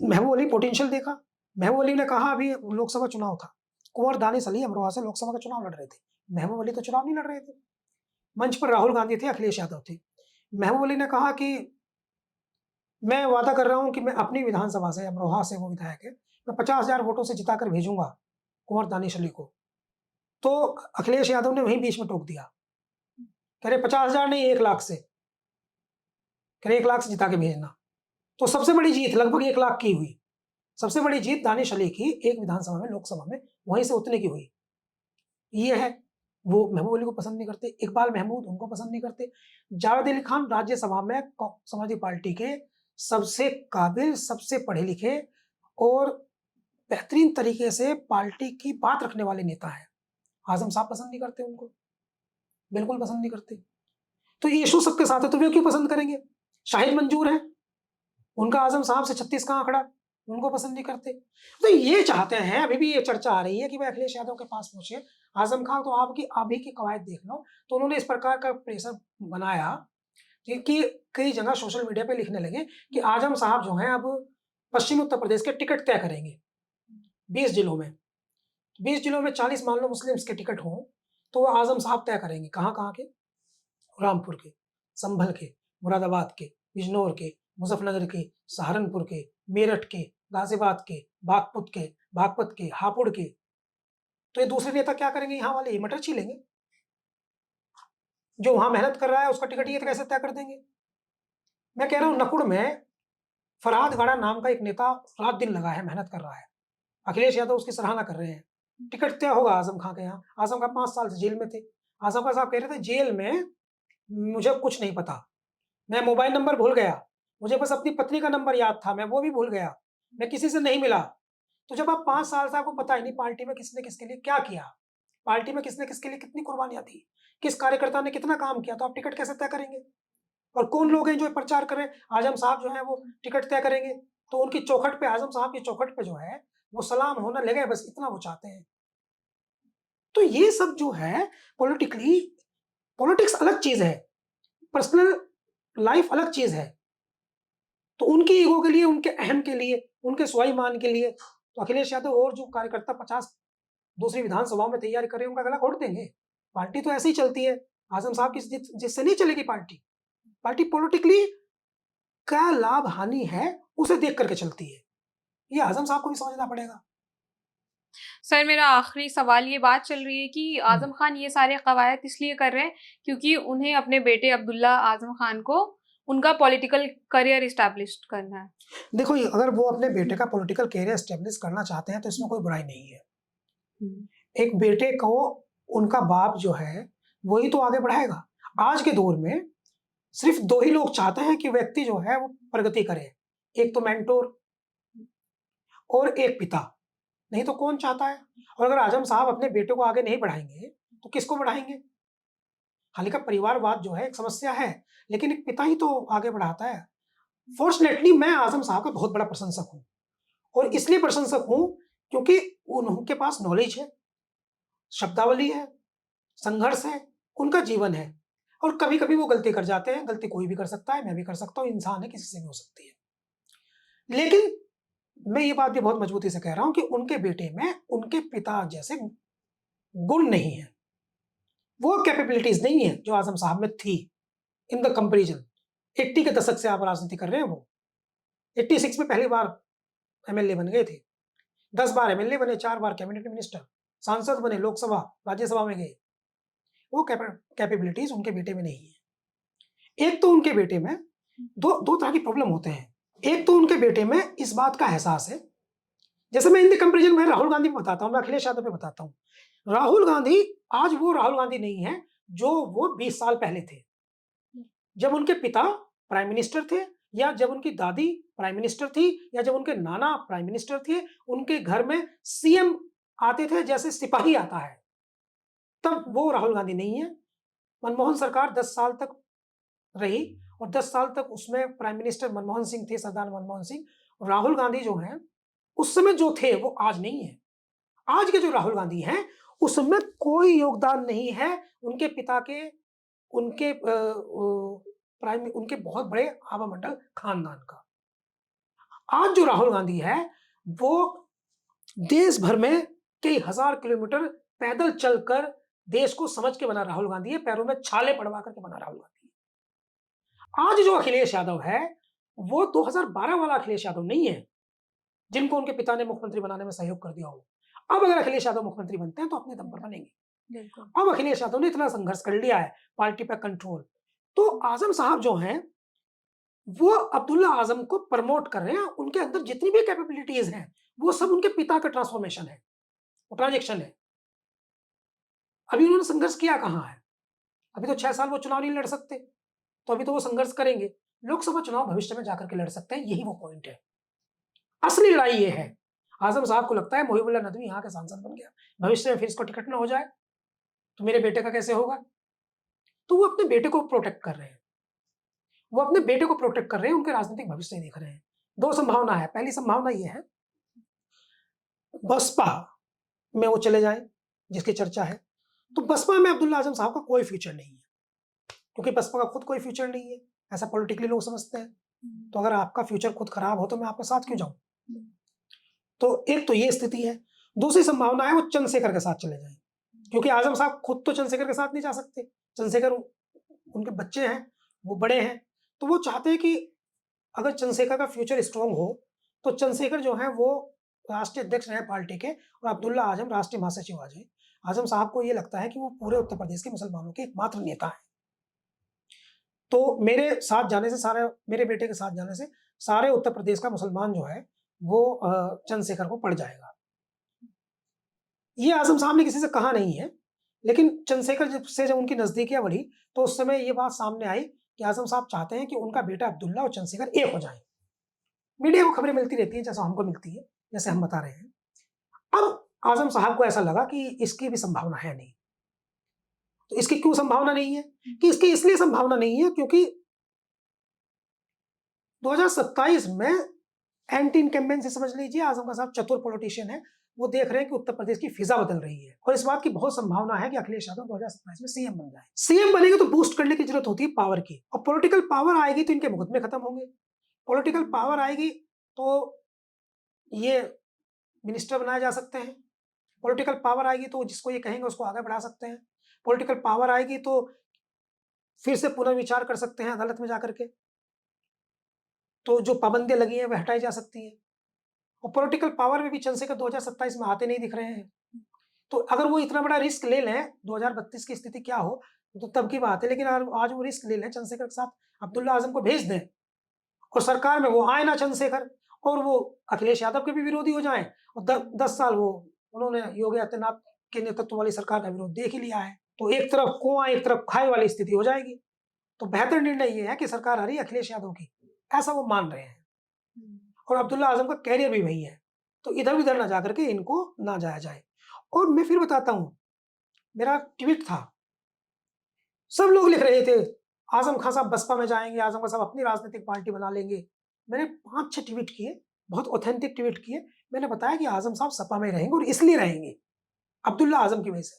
महबूब अली पोटेंशियल देखा, महबूब अली ने कहा, अभी लोकसभा चुनाव था, कुंवर दानिश अली अमरोहा से लोकसभा का चुनाव लड़ रहे थे, महबूब अली तो चुनाव नहीं लड़ रहे थे, मंच पर राहुल गांधी थे, अखिलेश यादव थे। महबूब अली ने कहा कि मैं वादा कर रहा हूं कि मैं अपनी विधानसभा से, अमरोहा से वो विधायक है, मैं 50,000 वोटों से जिताकर भेजूंगा कुंवर दानिश अली को। तो अखिलेश यादव ने वहीं बीच में टोक दिया, कह रहे 50,000 नहीं, 1 लाख से, कह रहे 1 लाख से जिता के भेजना। तो सबसे बड़ी जीत लगभग 1 लाख की हुई, सबसे बड़ी जीत दानिश अली की एक विधानसभा में, लोकसभा में वहीं से उतने की हुई। ये है, वो महबूब अली को पसंद नहीं करते, इकबाल महमूद उनको पसंद नहीं करते। जावेद अली खान राज्यसभा में समाजवादी पार्टी के सबसे काबिल, सबसे पढ़े लिखे और बेहतरीन तरीके से पार्टी की बात रखने वाले नेता हैं। आजम साहब पसंद नहीं करते उनको, बिल्कुल पसंद नहीं करते। तो ये इशू सबके साथ है, तो वे क्यों पसंद करेंगे? शाहिद मंजूर है, उनका आजम साहब से 36 का आंकड़ा, उनको पसंद नहीं करते। तो ये चाहते हैं, अभी भी ये चर्चा आ रही है कि भाई अखिलेश यादव के पास पहुंचे आजम खान, तो आपकी अभी की कवायद देख लो, तो उन्होंने इस प्रकार का प्रेशर बनाया कि कई जगह सोशल मीडिया पे लिखने लगे कि आजम साहब जो हैं अब पश्चिमी उत्तर प्रदेश के टिकट तय करेंगे 20 जिलों में, 20 जिलों में 40 मान लो मुस्लिम्स के टिकट हों, तो वो आजम साहब तय करेंगे कहाँ के, रामपुर के, संभल के, मुरादाबाद के, बिजनौर के, मुजफ्फरनगर के, सहारनपुर के, मेरठ के, गाजियाबाद के, बागपत के, हापुड़ के। तो ये दूसरे नेता क्या करेंगे, यहाँ वाले ये मटर छीलेंगे। जो वहां मेहनत कर रहा है उसका टिकट ये कैसे तय कर देंगे। मैं कह रहा हूँ नकुड़ में फरहाद गड़ा नाम का एक नेता रात दिन लगा है, मेहनत कर रहा है, अखिलेश यादव उसकी सराहना कर रहे हैं। टिकट तय होगा आजम खां के यहाँ। आजम खां 5 साल से जेल में थे। आजम खां साहब कह रहे थे जेल में मुझे कुछ नहीं पता, मैं मोबाइल नंबर भूल गया, मुझे बस अपनी पत्नी का नंबर याद था, मैं वो भी भूल गया, मैं किसी से नहीं मिला। तो जब आप 5 साल से आपको पता ही नहीं पार्टी में किसने किसके लिए क्या किया, पार्टी में किसने किसके लिए कितनी कुर्बानियां दी, किस कार्यकर्ता ने कितना काम किया, तो आप टिकट कैसे तय करेंगे। और कौन लोग हैं जो प्रचार कर रहे हैं, आजम साहब जो है वो टिकट तय करेंगे, तो उनकी चौखट पे, आजम साहब की चौखट पे जो है वो सलाम होना लगे, बस इतना वो चाहते हैं। तो ये सब जो है पॉलिटिक्स अलग चीज है, पर्सनल लाइफ अलग चीज है। तो उनकी ईगो के लिए, उनके अहम के लिए, उनके स्वाभिमान के लिए तो अखिलेश यादव और जो कार्यकर्ता 50 दूसरी विधानसभाओं में तैयारी कर रहे हैं उनका गला घोट देंगे। पार्टी तो ऐसे ही चलती है। आजम साहब की जिससे नहीं चलेगी पार्टी पॉलिटिकली क्या लाभ हानि है उसे देख करके चलती है। ये आजम साहब को भी समझना पड़ेगा। सर मेरा आखिरी सवाल, ये बात चल रही है कि आजम खान ये सारे कवायद इसलिए कर रहे हैं क्योंकि उन्हें अपने बेटे अब्दुल्ला आजम खान को उनका पॉलिटिकल करियर इस्टेब्लिश करना है। देखो अगर वो अपने बेटे का पॉलिटिकल करियर एस्टेब्लिश करना चाहते हैं तो इसमें कोई बुराई नहीं है। एक बेटे को उनका बाप जो है वही तो आगे बढ़ाएगा। आज के दौर में सिर्फ 2 ही लोग चाहते हैं कि व्यक्ति जो है वो प्रगति करे, एक तो मेंटोर और एक पिता, नहीं तो कौन चाहता है। और अगर आजम साहब अपने बेटे को आगे नहीं बढ़ाएंगे तो किसको बढ़ाएंगे। हालांकि परिवारवाद जो है एक समस्या है, लेकिन एक पिता ही तो आगे बढ़ाता है। फॉर्चुनेटली मैं आजम साहब का बहुत बड़ा प्रशंसक हूं, और इसलिए प्रशंसक हूं क्योंकि उनके पास नॉलेज है, शब्दावली है, संघर्ष है, उनका जीवन है। और कभी कभी वो गलती कर जाते हैं, गलती कोई भी कर सकता है, मैं भी कर सकता हूँ, इंसान है, किसी से भी हो सकती है। लेकिन मैं ये बात भी बहुत मजबूती से कह रहा हूं कि उनके बेटे में उनके पिता जैसे गुण नहीं है, वो कैपेबिलिटीज नहीं है जो आजम साहब में थी इन द कंपेरिजन। 80 के दशक से आप राजनीति कर रहे हैं, वो 86 में पहली बार एमएलए बन गए थे, 10 बार एमएलए बने, 4 बार कैबिनेट मिनिस्टर, सांसद बने, लोकसभा राज्यसभा में गए। वो कैपेबिलिटीज उनके बेटे में नहीं है। एक तो उनके बेटे में दो तरह की प्रॉब्लम होते हैं। एक तो उनके बेटे में इस बात का एहसास है, जैसे मैं इन द कंपेरिजन में राहुल गांधी पे बताता हूं, मैं अखिलेश यादव पे बताता हूं। राहुल गांधी आज वो राहुल गांधी नहीं है जो वो 20 साल पहले थे, जब उनके पिता प्राइम मिनिस्टर थे, या जब उनकी दादी प्राइम मिनिस्टर थी, या जब उनके नाना प्राइम मिनिस्टर थे। उनके घर में सीएम आते थे जैसे सिपाही आता है, तब वो राहुल गांधी नहीं है। मनमोहन सरकार 10 साल तक रही, और 10 साल तक उसमें प्राइम मिनिस्टर मनमोहन सिंह थे, सरदार मनमोहन सिंह। राहुल गांधी जो हैं उस समय जो थे वो आज नहीं है। आज के जो राहुल गांधी हैं उसमें कोई योगदान नहीं है उनके पिता के, उनके उनके बहुत बड़े आभा मंडल खानदान का। आज जो राहुल गांधी है वो देश भर में कई हजार किलोमीटर पैदल चलकर देश को समझ के बना राहुल गांधी है, पैरों में छाले पड़वा करके बना राहुल गांधी है। आज जो अखिलेश यादव है वो 2012 वाला अखिलेश यादव नहीं है जिनको उनके पिता ने मुख्यमंत्री बनाने में सहयोग कर दिया हो। अब अगर अखिलेश यादव मुख्यमंत्री बनते हैं तो अपने दम पर बनेंगे। अब अखिलेश यादव ने इतना संघर्ष कर लिया है, पार्टी पर कंट्रोल। तो आजम साहब जो हैं वो अब्दुल्ला आजम को प्रमोट कर रहे हैं। उनके अंदर जितनी भी कैपेबिलिटीज हैं वो सब उनके पिता का ट्रांसफॉर्मेशन है, वो ट्रांजेक्शन है। अभी उन्होंने संघर्ष किया कहाँ है, अभी तो 6 साल वो चुनाव नहीं लड़ सकते, तो अभी तो वो संघर्ष करेंगे। लोकसभा चुनाव भविष्य में जाकर के लड़ सकते हैं, यही वो पॉइंट है। असली लड़ाई ये है। आजम साहब को लगता है मुहिबुल्लाह नदवी यहाँ के सांसद बन गया, भविष्य में फिर इसको टिकट ना हो जाए तो मेरे बेटे का कैसे होगा। तो वो अपने बेटे को प्रोटेक्ट कर रहे हैं, वो अपने बेटे को प्रोटेक्ट कर रहे हैं, उनके राजनीतिक भविष्य देख रहे हैं। 2 संभावना है। पहली संभावना ये है बसपा में वो चले जाएं, जिसकी चर्चा है। तो बसपा में अब्दुल्ला आजम साहब का कोई फ्यूचर नहीं है, क्योंकि बसपा का खुद कोई फ्यूचर नहीं है, ऐसा पॉलिटिकली लोग समझते हैं। तो अगर आपका फ्यूचर खुद खराब हो तो मैं आपके साथ क्यों जाऊं। तो एक तो ये स्थिति है। दूसरी संभावना है वो चंद्रशेखर के साथ चले जाएं, क्योंकि आजम साहब खुद तो चंद्रशेखर के साथ नहीं जा सकते। चंद्रशेखर उनके बच्चे हैं, वो बड़े हैं, तो वो चाहते हैं कि अगर चंद्रशेखर का फ्यूचर स्ट्रांग हो, तो चंद्रशेखर जो है वो राष्ट्रीय अध्यक्ष रहे पार्टी के और अब्दुल्ला आजम राष्ट्रीय महासचिव आ जाए। आजम साहब को ये लगता है कि वो पूरे उत्तर प्रदेश के मुसलमानों के एकमात्र नेता हैं। तो मेरे साथ जाने से, मेरे बेटे के साथ जाने से सारे उत्तर प्रदेश का मुसलमान जो है वो चंद्रशेखर को पड़ जाएगा। ये आजम साहब ने किसी से कहा नहीं है, लेकिन चंद्रशेखर जब उनकी नजदीकियां बढ़ी तो उस समय ये बात सामने आई कि आजम साहब चाहते हैं कि उनका बेटा अब्दुल्ला और चंद्रशेखर एक हो जाएं। मीडिया को खबरें मिलती रहती हैं, जैसा हमको मिलती है, जैसे हम बता रहे हैं। अब आजम साहब को ऐसा लगा कि इसकी भी संभावना है नहीं। तो इसकी क्यों संभावना नहीं है? कि इसकी इसलिए संभावना नहीं है क्योंकि 2027 में एंटी इनकम्बेंसी समझ लीजिए, आजम साहब चतुर पॉलिटिशियन है, वो देख रहे हैं कि उत्तर प्रदेश की फिजा बदल रही है और इस बात की बहुत संभावना है कि अखिलेश यादव 2027 में सीएम बन जाए। सीएम बनेंगे तो बूस्ट करने की जरूरत होती है पावर की, और पॉलिटिकल पावर आएगी तो इनके मुकदमे खत्म होंगे। पॉलिटिकल पावर आएगी तो ये मिनिस्टर बनाए जा सकते हैं। पॉलिटिकल पावर आएगी तो जिसको ये कहेंगे उसको आगे बढ़ा सकते हैं। पॉलिटिकल पावर आएगी तो फिर से पुनर्विचार कर सकते हैं अदालत में जाकर के, तो जो पाबंदियां लगी हैं वह हटाई जा सकती हैं। और पॉलिटिकल पावर में भी चंद्रशेखर 2027 में आते नहीं दिख रहे हैं। तो अगर वो इतना बड़ा रिस्क ले लें, 2032 की स्थिति क्या हो तो तब की बात है, लेकिन आज वो रिस्क ले लें, चंद्रशेखर के साथ अब्दुल्ला आजम को भेज दें और सरकार में वो आए ना चंद्रशेखर, और वो अखिलेश यादव के भी विरोधी हो जाएं, और 10 साल वो उन्होंने योगी आदित्यनाथ के नेतृत्व वाली सरकार का विरोध देख ही लिया है, तो एक तरफ कुआं एक तरफ खाए वाली स्थिति हो जाएगी। तो बेहतर निर्णय ये है कि सरकार आ रही है अखिलेश यादव की, ऐसा वो मान रहे हैं, और अब्दुल्ला आजम का कैरियर भी वही है, तो इधर उधर ना जाकर के इनको ना जाया जाए। और मैं फिर बताता हूं, मेरा ट्वीट था, सब लोग लिख रहे थे आजम खान साहब बसपा में जाएंगे, आजम खान साहब अपनी राजनीतिक पार्टी बना लेंगे। मैंने 5-6 ट्वीट किए, बहुत ऑथेंटिक ट्वीट किए। मैंने बताया कि आजम साहब सपा में रहेंगे, और इसलिए रहेंगे अब्दुल्ला आजम की वजह से,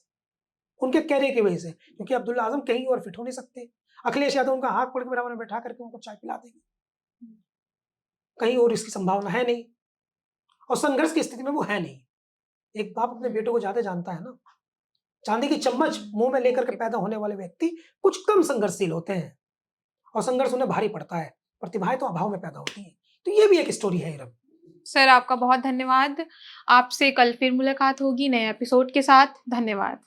उनके कैरियर की वजह से, क्योंकि अब्दुल्ला आजम कहीं और फिट हो नहीं सकते। अखिलेश यादव उनका हाथ पकड़ के बराबर में बैठा करके उनको चाय पिला देंगे, कहीं और इसकी संभावना है नहीं, और संघर्ष की स्थिति में वो है नहीं। एक बाप अपने बेटों को ज्यादा जानता है ना। चांदी की चम्मच मुंह में लेकर के पैदा होने वाले व्यक्ति कुछ कम संघर्षशील होते हैं, और संघर्ष उन्हें भारी पड़ता है, प्रतिभाएं तो अभाव में पैदा होती हैं। तो ये भी एक स्टोरी है इरम। सर आपका बहुत धन्यवाद। आपसे कल फिर मुलाकात होगी नए एपिसोड के साथ। धन्यवाद।